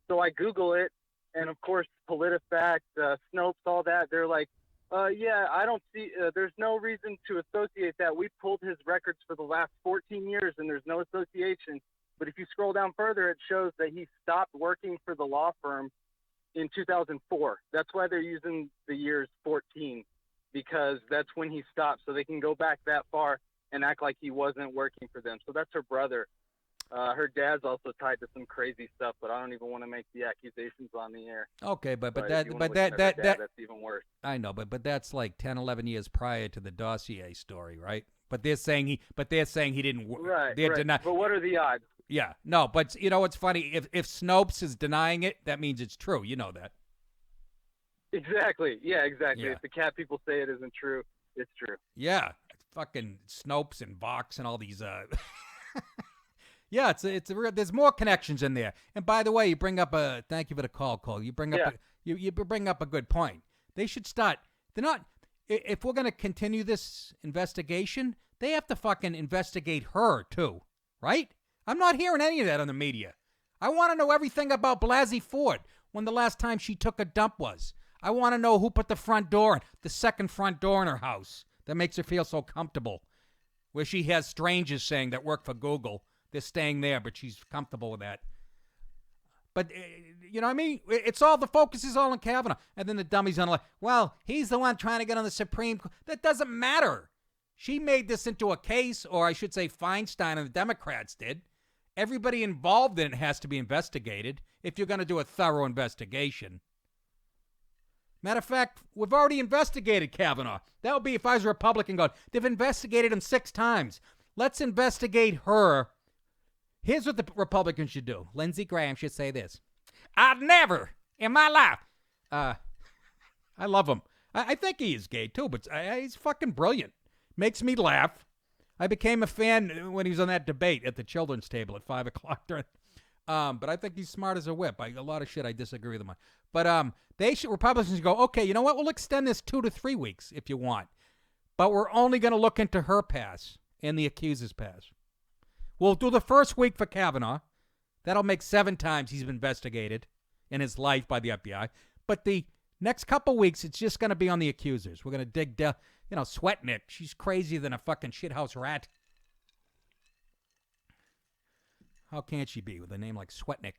So I Google it, and of course, PolitiFact, Snopes, all that, they're like, yeah, I don't see, there's no reason to associate that. We pulled his records for the last 14 years, and there's no association. But if you scroll down further, it shows that he stopped working for the law firm in 2004. That's why they're using the years 14. Because that's when he stopped, so they can go back that far and act like he wasn't working for them. So that's her brother. Her dad's also tied to some crazy stuff, but I don't even want to make the accusations on the air. Okay, but that's even worse. I know, but that's like 10, 11 years prior to the dossier story, right? But they're saying he didn't work. Right. But what are the odds? Yeah, no, but you know what's funny? If Snopes is denying it, that means it's true. You know that. Exactly. Yeah, exactly. Yeah. If the cat people say it isn't true, it's true. Yeah, fucking Snopes and Vox and all these. Yeah, it's a real. There's more connections in there. And by the way, you bring up a. Thank you for the call, Cole. You bring up you bring up a good point. They should start. They're not. If we're gonna continue this investigation, they have to fucking investigate her too, right? I'm not hearing any of that on the media. I want to know everything about Blasey Ford. When the last time she took a dump was. I want to know who put the second front door in her house that makes her feel so comfortable. Where she has strangers saying that work for Google. They're staying there, but she's comfortable with that. But, you know what I mean? It's all, the focus is all on Kavanaugh. And then the dummies on like, well, he's the one trying to get on the Supreme Court. That doesn't matter. She made this into a case, or I should say Feinstein and the Democrats did. Everybody involved in it has to be investigated if you're going to do a thorough investigation. Matter of fact, we've already investigated Kavanaugh. That would be if I was a Republican going, they've investigated him 6 times. Let's investigate her. Here's what the Republicans should do. Lindsey Graham should say this. I've never in my life. I love him. I think he is gay too, but he's fucking brilliant. Makes me laugh. I became a fan when he was on that debate at the children's table at 5 o'clock during. But I think he's smart as a whip. A lot of shit I disagree with him on. But Republicans should go, okay, you know what? We'll extend this 2 to 3 weeks if you want. But we're only going to look into her past and the accuser's past. We'll do the first week for Kavanaugh. That'll make 7 times he's been investigated in his life by the FBI. But the next couple weeks, it's just going to be on the accusers. We're going to dig down. You know, Sweatnick, she's crazier than a fucking shithouse rat. How can't she be with a name like Sweatnick?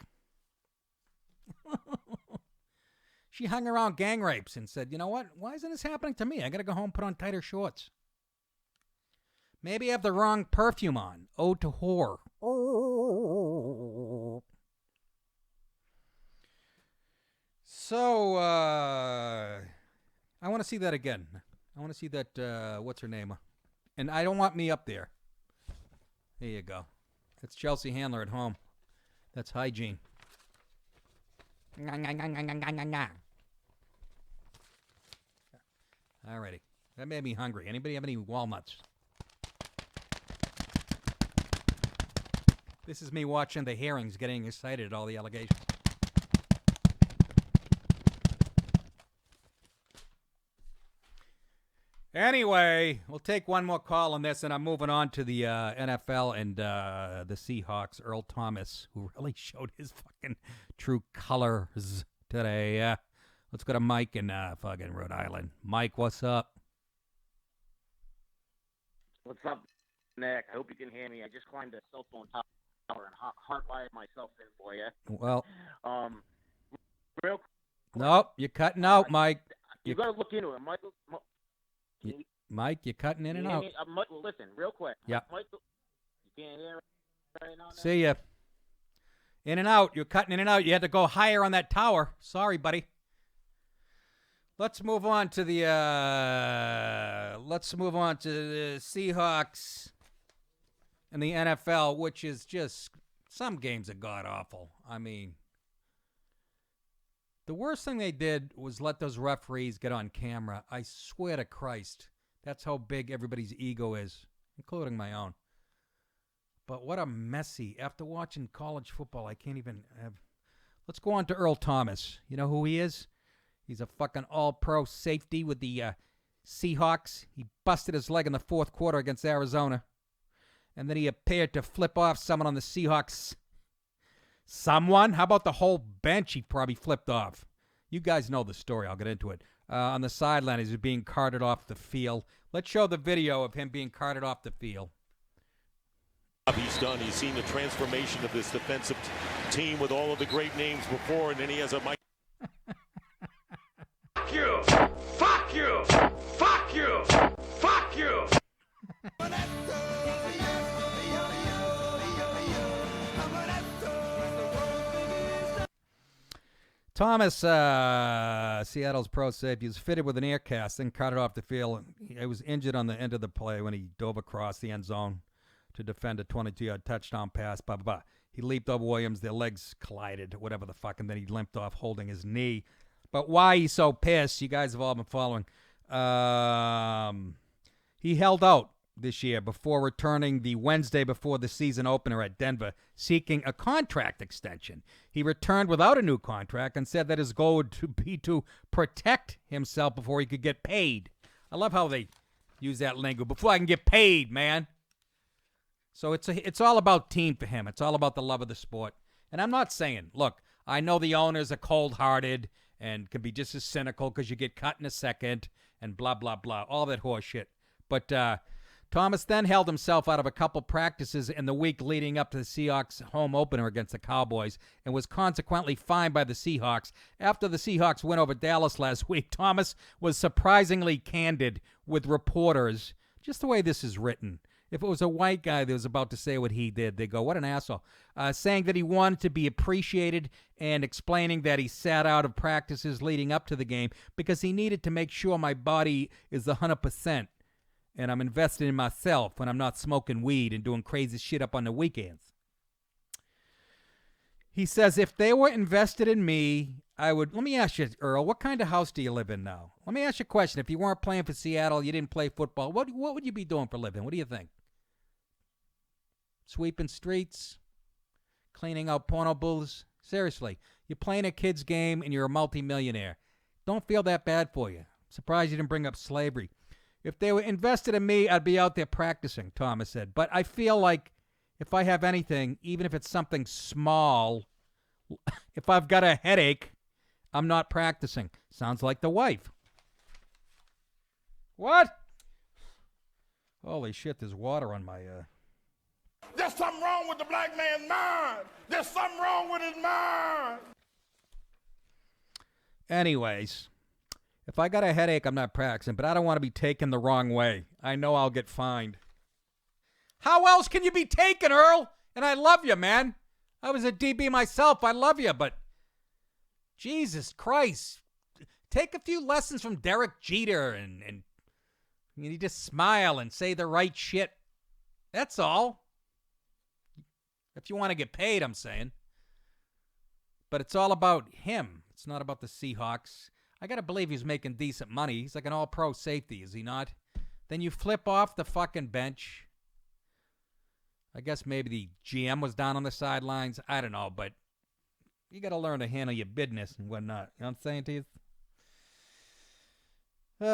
She hung around gang rapes and said, you know what? Why isn't this happening to me? I got to go home and put on tighter shorts. Maybe I have the wrong perfume on. Ode to whore. Oh. So, I want to see that again. I want to see that, what's her name? And I don't want me up there. There you go. That's Chelsea Handler at home. That's hygiene. Alrighty. That made me hungry. Anybody have any walnuts? This is me watching the hearings, getting excited at all the allegations. Anyway, we'll take one more call on this, and I'm moving on to the NFL and the Seahawks. Earl Thomas, who really showed his fucking true colors today. Let's go to Mike in fucking Rhode Island. Mike, what's up? What's up, Nick? I hope you can hear me. I just climbed a cell phone tower and hardwired myself in for you. Well, real quick. Nope, you're cutting out, Mike. You got to look into it. Mike, you're cutting in and out. Listen, real quick. Yeah. Michael, you can't hear it right now? See ya. In and out. You're cutting in and out. You had to go higher on that tower. Sorry, buddy. Let's move on to the Seahawks and the NFL, which is just some games are god awful. I mean, the worst thing they did was let those referees get on camera. I swear to Christ, that's how big everybody's ego is, including my own. But what a messy. After watching college football, I can't even have. Let's go on to Earl Thomas. You know who he is? He's a fucking all-pro safety with the Seahawks. He busted his leg in the fourth quarter against Arizona. And then he appeared to flip off someone on the Seahawks. Someone? How about the whole bench he probably flipped off? You guys know the story. I'll get into it. On the sideline, he's being carted off the field. Let's show the video of him being carted off the field. He's done. He's seen the transformation of this defensive team with all of the great names before, and then he has a mic. Fuck you! Fuck you! Fuck you! Fuck you! Thomas, Seattle's pro safety, was fitted with an air cast and carted off the field. He was injured on the end of the play when he dove across the end zone to defend a 22-yard touchdown pass. Blah, blah, blah. He leaped over Williams. Their legs collided, whatever the fuck, and then he limped off holding his knee. But why he's so pissed, you guys have all been following. He held out this year before returning the Wednesday before the season opener at Denver, seeking a contract extension. He returned without a new contract and said that his goal would be to protect himself before he could get paid. I love how they use that lingo. Before I can get paid, man. So it's all about team for him. It's all about the love of the sport. And I'm not saying, look, I know the owners are cold-hearted and can be just as cynical because you get cut in a second and blah, blah, blah, all that horse shit. But Thomas then held himself out of a couple practices in the week leading up to the Seahawks home opener against the Cowboys and was consequently fined by the Seahawks. After the Seahawks win over Dallas last week, Thomas was surprisingly candid with reporters, just the way this is written. If it was a white guy that was about to say what he did, they go, what an asshole. Saying that he wanted to be appreciated and explaining that he sat out of practices leading up to the game because he needed to make sure my body is 100% and I'm invested in myself when I'm not smoking weed and doing crazy shit up on the weekends. He says, if they were invested in me, I would. Let me ask you, Earl, what kind of house do you live in now? Let me ask you a question. If you weren't playing for Seattle, you didn't play football, what would you be doing for a living? What do you think? Sweeping streets? Cleaning out porno booths? Seriously, you're playing a kid's game and you're a multimillionaire. Don't feel that bad for you. Surprised you didn't bring up slavery. If they were invested in me, I'd be out there practicing, Thomas said. But I feel like if I have anything, even if it's something small, if I've got a headache, I'm not practicing. Sounds like the wife. What? Holy shit, there's water on my... There's something wrong with the black man's mind. There's something wrong with his mind. Anyways, if I got a headache, I'm not practicing, but I don't want to be taken the wrong way. I know I'll get fined. How else can you be taken, Earl? And I love you, man. I was a DB myself. I love you, but Jesus Christ. Take a few lessons from Derek Jeter and you need to smile and say the right shit. That's all. If you want to get paid, I'm saying. But it's all about him. It's not about the Seahawks. I got to believe he's making decent money. He's like an all-pro safety, is he not? Then you flip off the fucking bench. I guess maybe the GM was down on the sidelines. I don't know, but you got to learn to handle your business and whatnot. You know what I'm saying to you? Good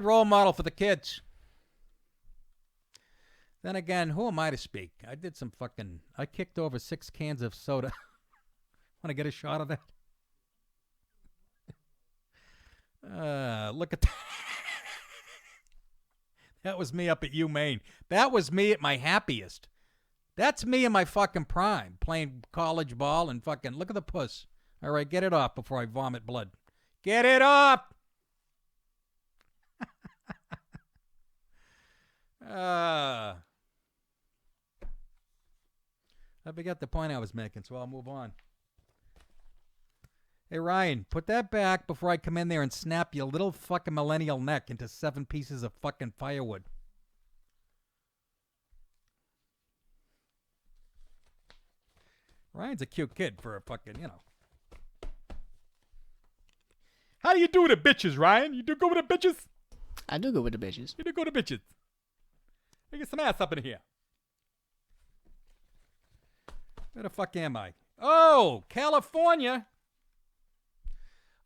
role model for the kids. Then again, who am I to speak? I kicked over 6 cans of soda. Want to get a shot of that? Look at that. That was me up at UMaine. That was me at my happiest. That's me in my fucking prime, playing college ball and fucking, look at the puss. All right, get it off before I vomit blood. Get it off! I forgot the point I was making, so I'll move on. Hey, Ryan, put that back before I come in there and snap your little fucking millennial neck into 7 pieces of fucking firewood. Ryan's a cute kid for a fucking, you know. How do you do with the bitches, Ryan? You do go with the bitches? I do go with the bitches. You do go to bitches. Let me get some ass up in here. Where the fuck am I? Oh, California.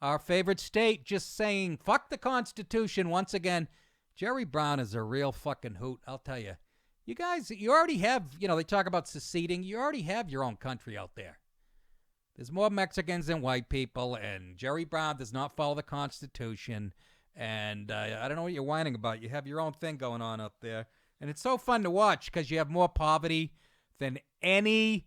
Our favorite state, just saying, fuck the Constitution once again. Jerry Brown is a real fucking hoot, I'll tell you. You guys, you already have, you know, they talk about seceding. You already have your own country out there. There's more Mexicans than white people, and Jerry Brown does not follow the Constitution. And I don't know what you're whining about. You have your own thing going on up there. And it's so fun to watch because you have more poverty than any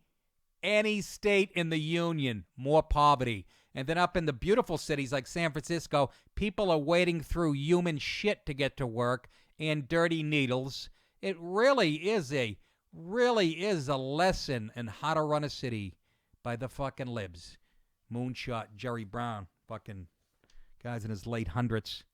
state in the union. More poverty. And then up in the beautiful cities like San Francisco, people are wading through human shit to get to work and dirty needles. It really is a lesson in how to run a city by the fucking libs. Moonshot Jerry Brown. Fucking guy's in his late hundreds.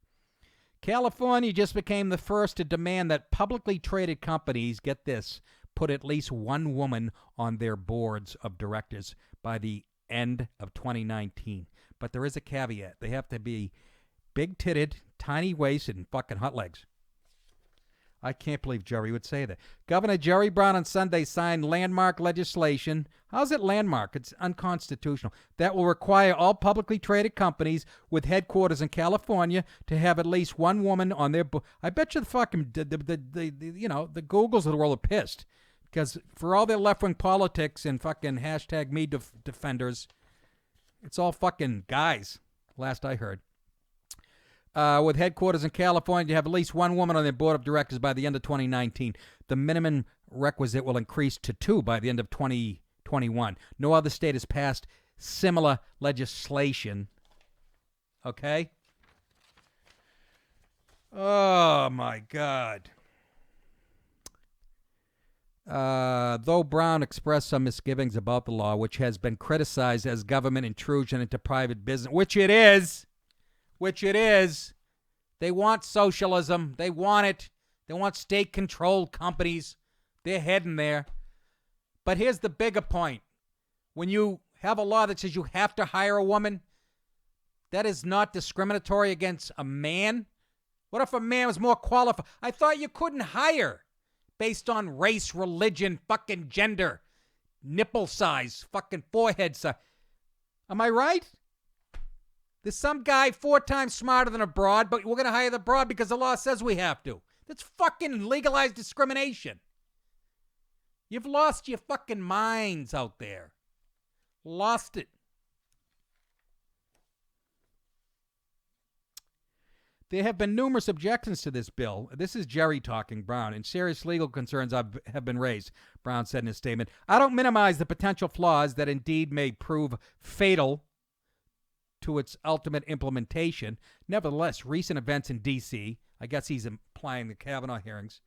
California just became the first to demand that publicly traded companies, get this, put at least one woman on their boards of directors by the end of 2019. But there is a caveat. They have to be big-titted, tiny-waisted, and fucking hot legs. I can't believe Jerry would say that. Governor Jerry Brown on Sunday signed landmark legislation. How's it landmark? It's unconstitutional. That will require all publicly traded companies with headquarters in California to have at least one woman on their board. I bet you the fucking the Googles of the world are pissed because for all their left-wing politics and fucking hashtag me defenders, it's all fucking guys. Last I heard. With headquarters in California, to have at least one woman on their board of directors by the end of 2019. The minimum requisite will increase to 2 by the end of 2021. No other state has passed similar legislation. Okay? Oh, my God. Though Brown expressed some misgivings about the law, which has been criticized as government intrusion into private business, which it is. They want socialism. They want it. They want state-controlled companies. They're heading there. But here's the bigger point. When you have a law that says you have to hire a woman, that is not discriminatory against a man. What if a man was more qualified? I thought you couldn't hire based on race, religion, fucking gender, nipple size, fucking forehead size. Am I right? There's some guy 4 times smarter than a broad, but we're going to hire the broad because the law says we have to. That's fucking legalized discrimination. You've lost your fucking minds out there. Lost it. There have been numerous objections to this bill. This is Jerry talking, Brown, and serious legal concerns have been raised, Brown said in his statement. I don't minimize the potential flaws that indeed may prove fatal to its ultimate implementation. Nevertheless, recent events in D.C., I guess he's implying the Kavanaugh hearings,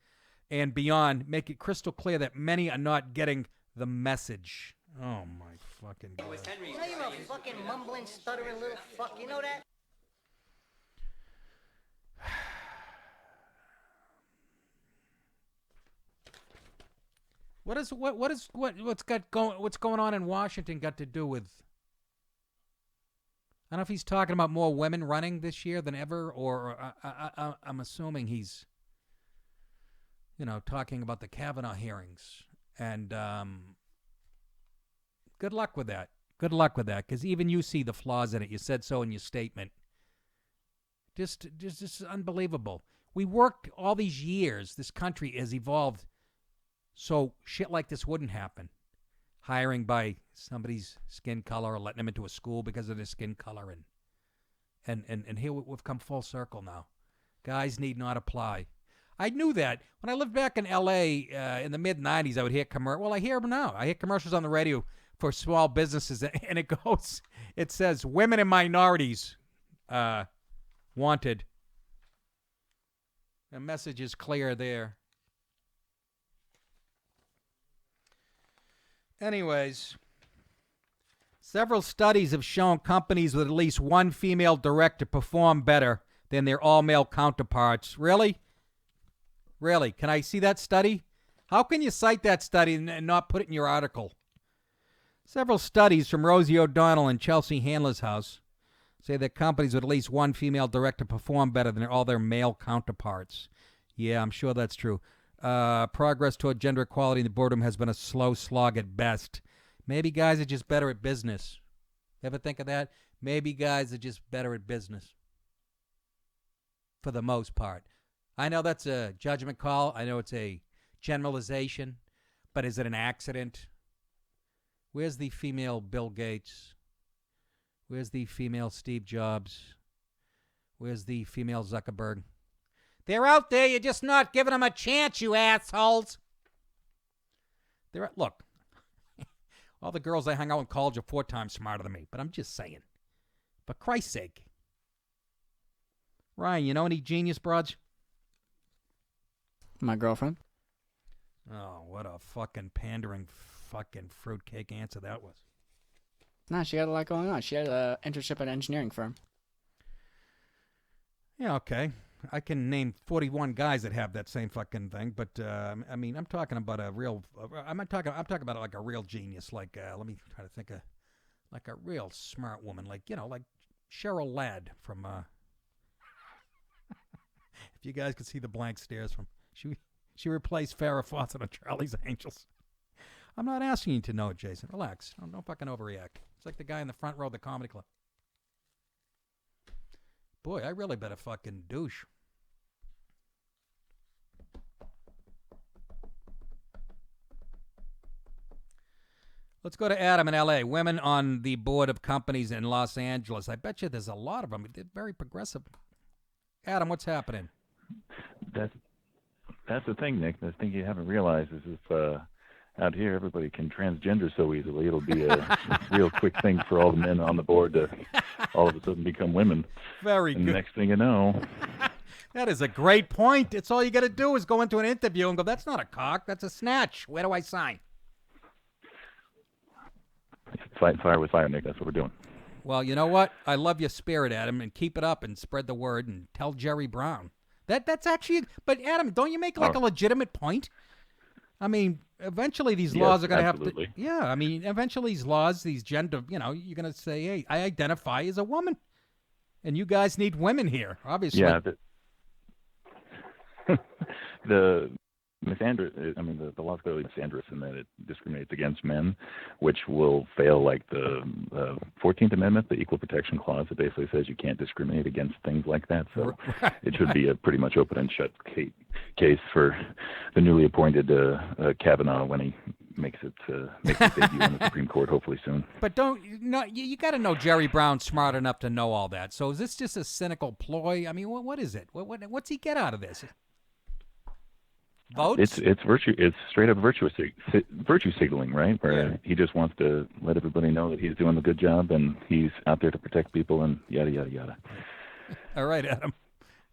and beyond, make it crystal clear that many are not getting the message. Oh, my fucking God. You know you're a fucking mumbling, stuttering little fuck. You know that? What's going on in Washington got to do with... I don't know if he's talking about more women running this year than ever, or I'm assuming he's, talking about the Kavanaugh hearings. And good luck with that. Good luck with that, because even you see the flaws in it. You said so in your statement. Just unbelievable. We worked all these years. This country has evolved so shit like this wouldn't happen. Hiring by somebody's skin color or letting them into a school because of their skin color. And here we've come full circle now. Guys need not apply. I knew that. When I lived back in L.A. In the mid-'90s, I would hear commercials. Well, I hear them now. I hear commercials on the radio for small businesses, and it says, women and minorities wanted. The message is clear there. Anyways, several studies have shown companies with at least one female director perform better than their all-male counterparts. Really? Really? Can I see that study? How can you cite that study and not put it in your article? Several studies from Rosie O'Donnell and Chelsea Handler's house say that companies with at least one female director perform better than all their male counterparts. Yeah, I'm sure that's true. Progress toward gender equality in the boardroom has been a slow slog at best. Maybe guys are just better at business. Ever think of that? Maybe guys are just better at business. For the most part. I know that's a judgment call. I know it's a generalization. But is it an accident? Where's the female Bill Gates? Where's the female Steve Jobs? Where's the female Zuckerberg? They're out there. You're just not giving them a chance, you assholes. Look, all the girls I hung out in college are 4 times smarter than me, but I'm just saying. For Christ's sake. Ryan, you know any genius broads? My girlfriend. Oh, what a fucking pandering fucking fruitcake answer that was. Nah, she got a lot going on. She had an internship at an engineering firm. Yeah, okay. I can name 41 guys that have that same fucking thing, but I mean, I'm talking about a real. I'm talking about like a real genius. Like, let me try to think of like a real smart woman, like like Cheryl Ladd from. If you guys could see the blank stares from she replaced Farrah Fawcett on Charlie's Angels. I'm not asking you to know it, Jason. Relax. Don't fucking overreact. It's like the guy in the front row of the comedy club. Boy, I really bet a fucking douche. Let's go to Adam in L.A. Women on the board of companies in Los Angeles. I bet you there's a lot of them. They're very progressive. Adam, what's happening? That's the thing, Nick. The thing you haven't realized is if out here everybody can transgender so easily, it'll be a real quick thing for all the men on the board to all of a sudden become women. Very and good. The next thing you know. That is a great point. It's all you got to do is go into an interview and go, that's not a cock, that's a snatch. Where do I sign? Fight fire with fire, Nick. That's what we're doing. Well, you know what? I love your spirit, Adam, and keep it up and spread the word and tell Jerry Brown. That's actually, but Adam, don't you make like a legitimate point? I mean, eventually these laws are going to have to. Yeah, I mean, eventually these laws, these gender, you're going to say, hey, I identify as a woman, and you guys need women here, obviously. Yeah. The misandrous, I mean, the law is clearly misandrous in that it discriminates against men, which will fail like the 14th Amendment, the Equal Protection Clause. It basically says you can't discriminate against things like that. So it should be a pretty much open and shut case for the newly appointed Kavanaugh when he makes his debut on the Supreme Court, hopefully soon. But you got to know Jerry Brown's smart enough to know all that. So is this just a cynical ploy? I mean, what is it? What's he get out of this? Votes? It's virtue. It's straight up virtue signaling, right? Where he just wants to let everybody know that he's doing a good job and he's out there to protect people and yada yada yada. All right, Adam,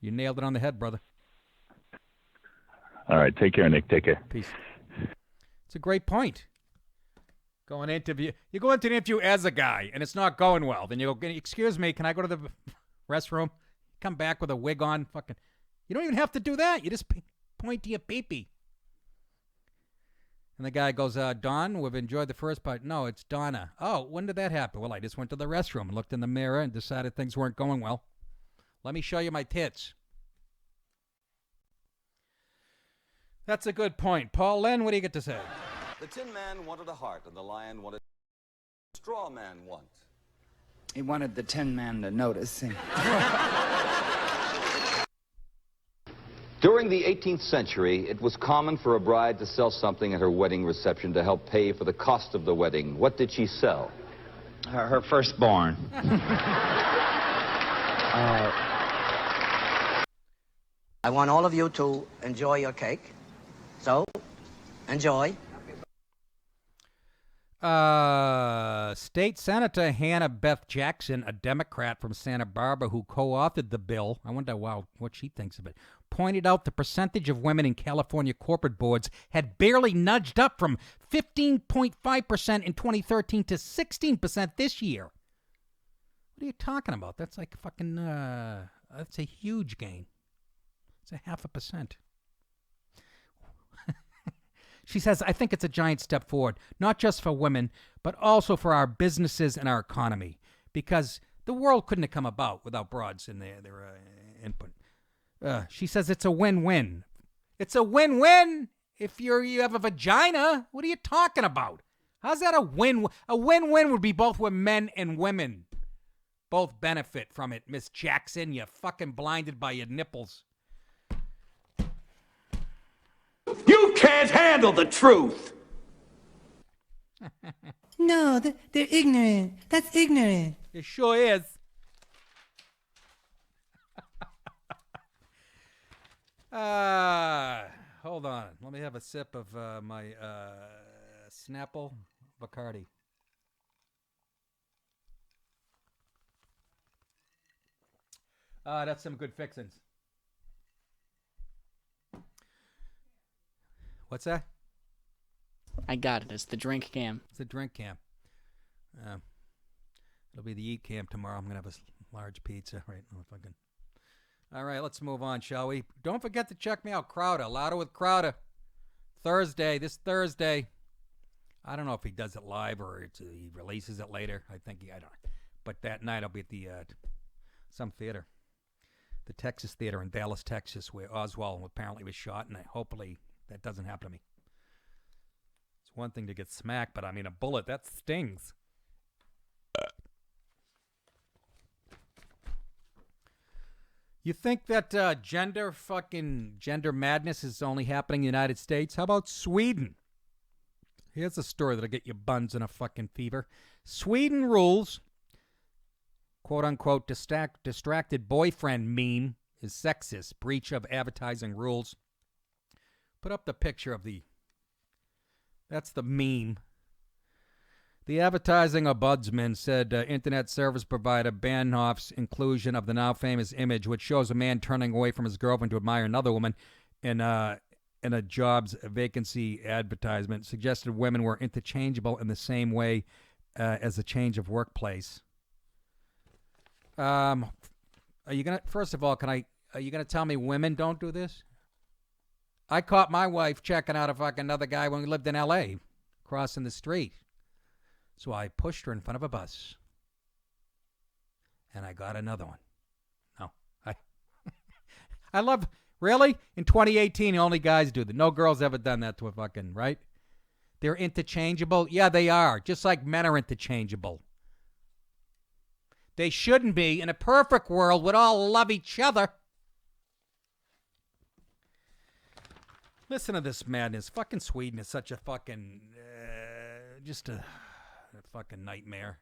you nailed it on the head, brother. All right, take care, Nick. Take care. Peace. It's a great point. You go into an interview as a guy and it's not going well. Then you go, excuse me, can I go to the restroom? Come back with a wig on. Fucking, you don't even have to do that. You just point to your pee-pee. And the guy goes, Don, we've enjoyed the first part. No, it's Donna. Oh, when did that happen? Well, I just went to the restroom and looked in the mirror and decided things weren't going well. Let me show you my tits. That's a good point. Paul Lynn, what do you get to say? The Tin Man wanted a heart, and the Lion wanted a straw man want. He wanted the Tin Man to notice. During the 18th century, it was common for a bride to sell something at her wedding reception to help pay for the cost of the wedding. What did she sell? Her firstborn. I want all of you to enjoy your cake. So, enjoy. State Senator Hannah Beth Jackson, a Democrat from Santa Barbara who co-authored the bill, I wonder what she thinks of it, pointed out the percentage of women in California corporate boards had barely nudged up from 15.5% in 2013 to 16% this year. What are you talking about? That's like fucking, that's a huge gain. It's a 0.5%. She says, I think it's a giant step forward, not just for women, but also for our businesses and our economy, because the world couldn't have come about without broads in their input. She says it's a win-win. It's a win-win if you have a vagina. What are you talking about? How's that a win? A win-win would be both where men and women both benefit from it, Miss Jackson. You're fucking blinded by your nipples. You can't handle the truth. No, they're ignorant. That's ignorant. It sure is. Hold on. Let me have a sip of my Snapple Bacardi. That's some good fixins. What's that? I got it. It's the drink cam. It's a drink cam. It'll be the eat cam tomorrow. I'm going to have a large pizza. Right. All right, let's move on, shall we? Don't forget to check me out, Crowder. Louder with Crowder. This Thursday. I don't know if he does it live or he releases it later. I don't know. But that night I'll be at the some theater. The Texas Theater in Dallas, Texas, where Oswald apparently was shot, and hopefully that doesn't happen to me. It's one thing to get smacked, but I mean a bullet, that stings. You think that gender madness is only happening in the United States? How about Sweden? Here's a story that'll get your buns in a fucking fever. Sweden rules, quote unquote, distracted boyfriend meme is sexist, breach of advertising rules. Put up the picture of that's the meme. The advertising ombudsman said internet service provider Bahnhof's inclusion of the now famous image, which shows a man turning away from his girlfriend to admire another woman in a jobs vacancy advertisement, suggested women were interchangeable in the same way as a change of workplace. Are you gonna? First of all, are you gonna tell me women don't do this? I caught my wife checking out a fucking another guy when we lived in L.A. crossing the street. So I pushed her in front of a bus. And I got another one. No. I love, really? In 2018, only guys do that. No girl's ever done that to a fucking, right? They're interchangeable? Yeah, they are. Just like men are interchangeable. They shouldn't be. In a perfect world, we'd all love each other. Listen to this madness. Fucking Sweden is such a fucking, just a fucking nightmare.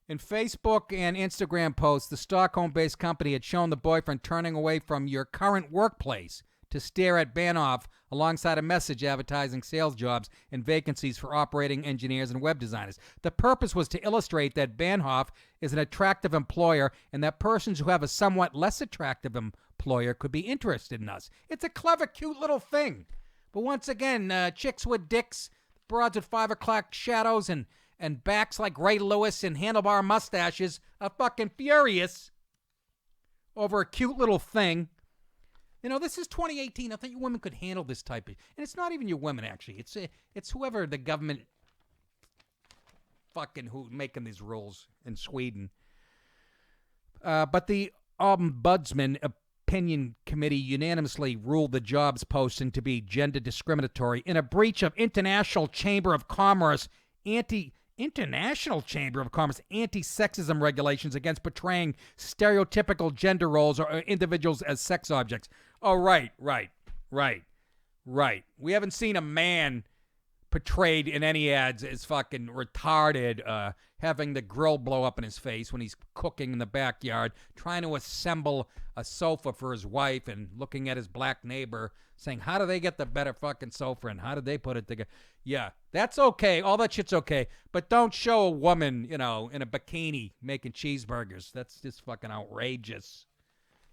In Facebook and Instagram posts, the Stockholm-based company had shown the boyfriend turning away from your current workplace to stare at Bahnhof alongside a message advertising sales jobs and vacancies for operating engineers and web designers. The purpose was to illustrate that Bahnhof is an attractive employer and that persons who have a somewhat less attractive employer could be interested in us. It's a clever, cute little thing. But once again, chicks with dicks, broads with 5 o'clock shadows, and backs like Ray Lewis and handlebar mustaches are fucking furious over a cute little thing. You know, this is 2018. I think you women could handle this type of... And it's not even your women, actually. It's whoever the government fucking who making these rules in Sweden. But the Ombudsman Opinion Committee unanimously ruled the jobs posting to be gender discriminatory in a breach of International Chamber of Commerce anti-sexism regulations against portraying stereotypical gender roles or individuals as sex objects. Oh, right. We haven't seen a man portrayed in any ads as fucking retarded, having the grill blow up in his face when he's cooking in the backyard, trying to assemble a sofa for his wife and looking at his black neighbor saying, how do they get the better fucking sofa and how did they put it together? Yeah, that's okay. All that shit's okay. But don't show a woman, in a bikini making cheeseburgers. That's just fucking outrageous.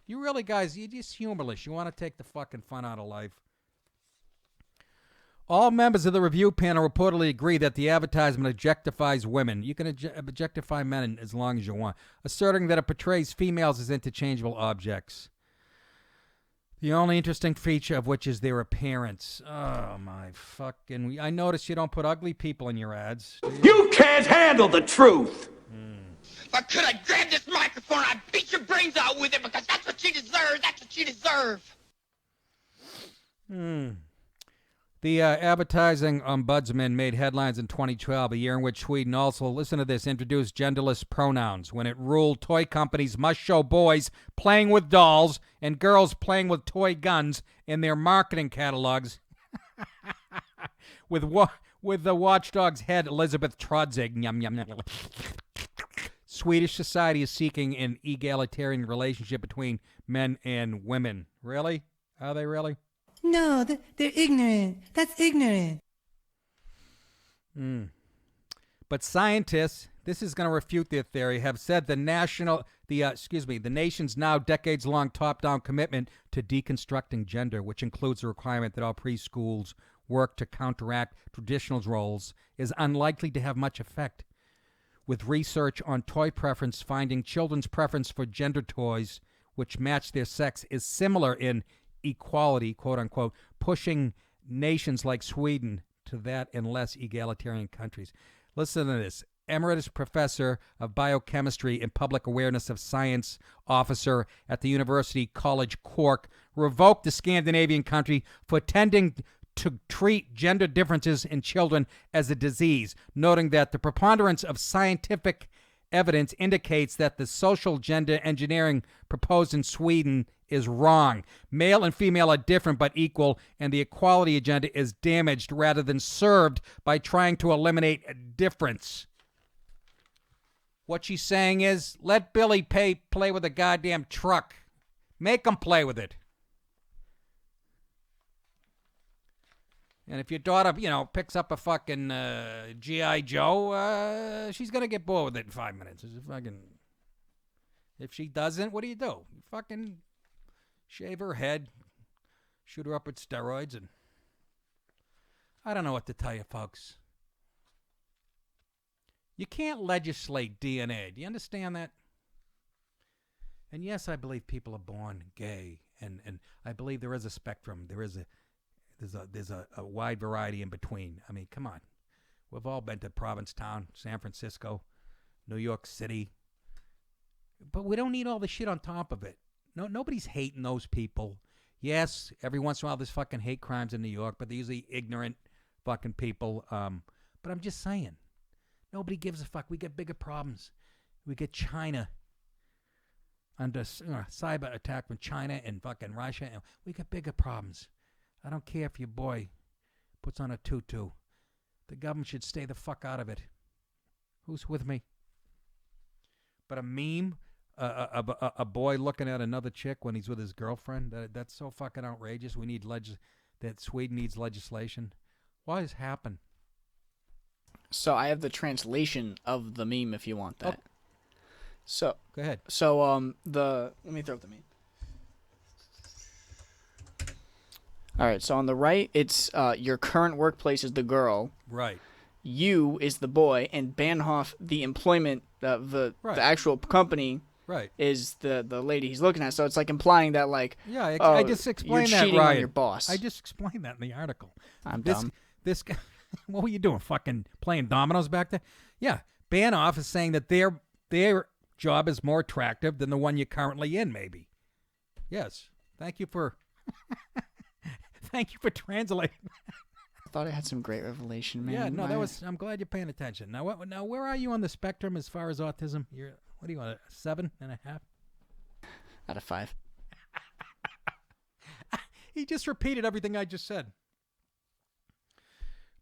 You really, guys, you're just humorless. You want to take the fucking fun out of life. All members of the review panel reportedly agree that the advertisement objectifies women. You can objectify men as long as you want, asserting that it portrays females as interchangeable objects. The only interesting feature of which is their appearance. Oh, my fucking... I notice you don't put ugly people in your ads. You can't handle the truth! But could I grab this microphone and I beat your brains out with it because that's what you deserve! That's what you deserve! The advertising ombudsman made headlines in 2012, a year in which Sweden also, listen to this, introduced genderless pronouns when it ruled toy companies must show boys playing with dolls and girls playing with toy guns in their marketing catalogs with the watchdog's head, Elizabeth Trodzig. Yum, yum, yum. Swedish society is seeking an egalitarian relationship between men and women. Really? Are they really? No, they're ignorant. That's ignorant. But scientists, this is going to refute their theory, have said the nation's now decades-long top-down commitment to deconstructing gender, which includes the requirement that all preschools work to counteract traditional roles, is unlikely to have much effect. With research on toy preference finding children's preference for gender toys which match their sex is similar in equality, quote-unquote, pushing nations like Sweden to that in less egalitarian countries. Listen to this. Emeritus Professor of Biochemistry and Public Awareness of Science officer at the University College Cork revoked the Scandinavian country for tending to treat gender differences in children as a disease, noting that the preponderance of scientific evidence indicates that the social gender engineering proposed in Sweden is wrong. Male and female are different but equal, and the equality agenda is damaged rather than served by trying to eliminate a difference. What she's saying is, let Billy play with a goddamn truck. Make him play with it. And if your daughter, picks up a fucking G.I. Joe, she's going to get bored with it in 5 minutes. If she doesn't, what do? You fucking shave her head, shoot her up with steroids, and I don't know what to tell you, folks. You can't legislate DNA. Do you understand that? And yes, I believe people are born gay, and I believe there is a spectrum. There's a wide variety in between. I mean, come on. We've all been to Provincetown, San Francisco, New York City. But we don't need all the shit on top of it. Nobody's hating those people. Yes, every once in a while there's fucking hate crimes in New York, but they're usually ignorant fucking people. But I'm just saying, nobody gives a fuck. We get bigger problems. We get China under cyber attack from China and fucking Russia. And we got bigger problems. I don't care if your boy puts on a tutu. The government should stay the fuck out of it. Who's with me? But a meme, a boy looking at another chick when he's with his girlfriend, that's so fucking outrageous. We need that Sweden needs legislation. Why does this happen? So I have the translation of the meme if you want that. Oh. So go ahead. So let me throw up the meme. All right, so on the right, it's your current workplace is the girl. Right. You is the boy, and Bahnhof, the employment, the actual company, Right. is the lady he's looking at. So it's like implying that like, Yeah, I oh, just explained you're that, cheating on Ryan. your boss. I just explained that in the article. I'm dumb. This guy, what were you doing? Fucking playing dominoes back there? Yeah, Banoff is saying that their job is more attractive than the one you're currently in. Maybe. Yes. Thank you for translating. I thought I had some great revelation, man. Yeah, no, that was. I'm glad you're paying attention. Now, where are you on the spectrum as far as autism? What do you want? 7.5 out of 5. He just repeated everything I just said.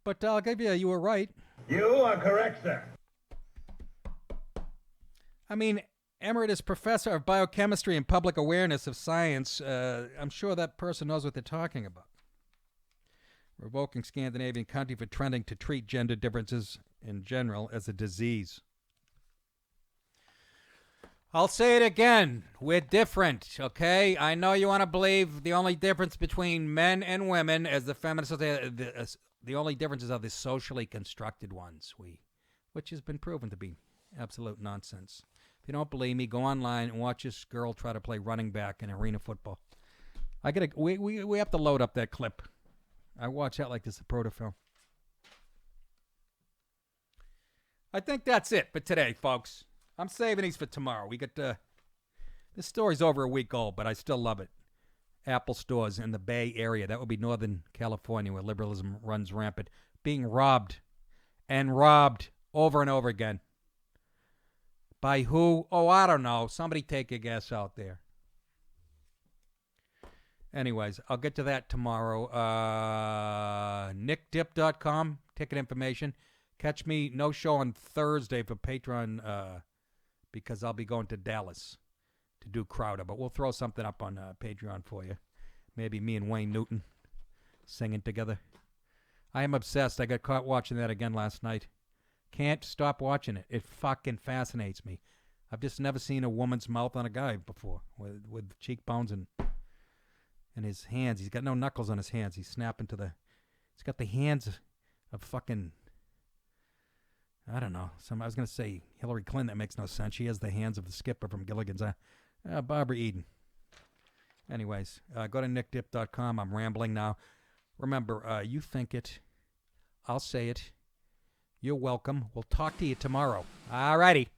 But I'll give you were right. You are correct, sir. I mean, Emeritus Professor of Biochemistry and Public Awareness of Science, I'm sure that person knows what they're talking about. Revoking Scandinavian country for trending to treat gender differences in general as a disease. I'll say it again. We're different, okay? I know you want to believe the only difference between men and women, as the feminists say, the only differences are the socially constructed ones, which has been proven to be absolute nonsense. If you don't believe me, go online and watch this girl try to play running back in arena football. We have to load up that clip. I watch that like it's a proto-film. I think that's it for today, folks. I'm saving these for tomorrow. We got this story's over a week old, but I still love it. Apple stores in the Bay Area, that would be Northern California, where liberalism runs rampant, being robbed and robbed over and over again. By who? Oh, I don't know. Somebody take a guess out there. Anyways, I'll get to that tomorrow. NickDip.com, ticket information. Catch me, no show on Thursday for Patreon because I'll be going to Dallas to do Crowder. But we'll throw something up on Patreon for you. Maybe me and Wayne Newton singing together. I am obsessed. I got caught watching that again last night. Can't stop watching it. It fucking fascinates me. I've just never seen a woman's mouth on a guy before with cheekbones and his hands. He's got no knuckles on his hands. He's snapping to the... He's got the hands of fucking... I don't know. I was going to say Hillary Clinton. That makes no sense. She has the hands of the skipper from Gilligan's. Barbara Eden. Anyways, go to nickdip.com. I'm rambling now. Remember, you think it. I'll say it. You're welcome. We'll talk to you tomorrow. All righty.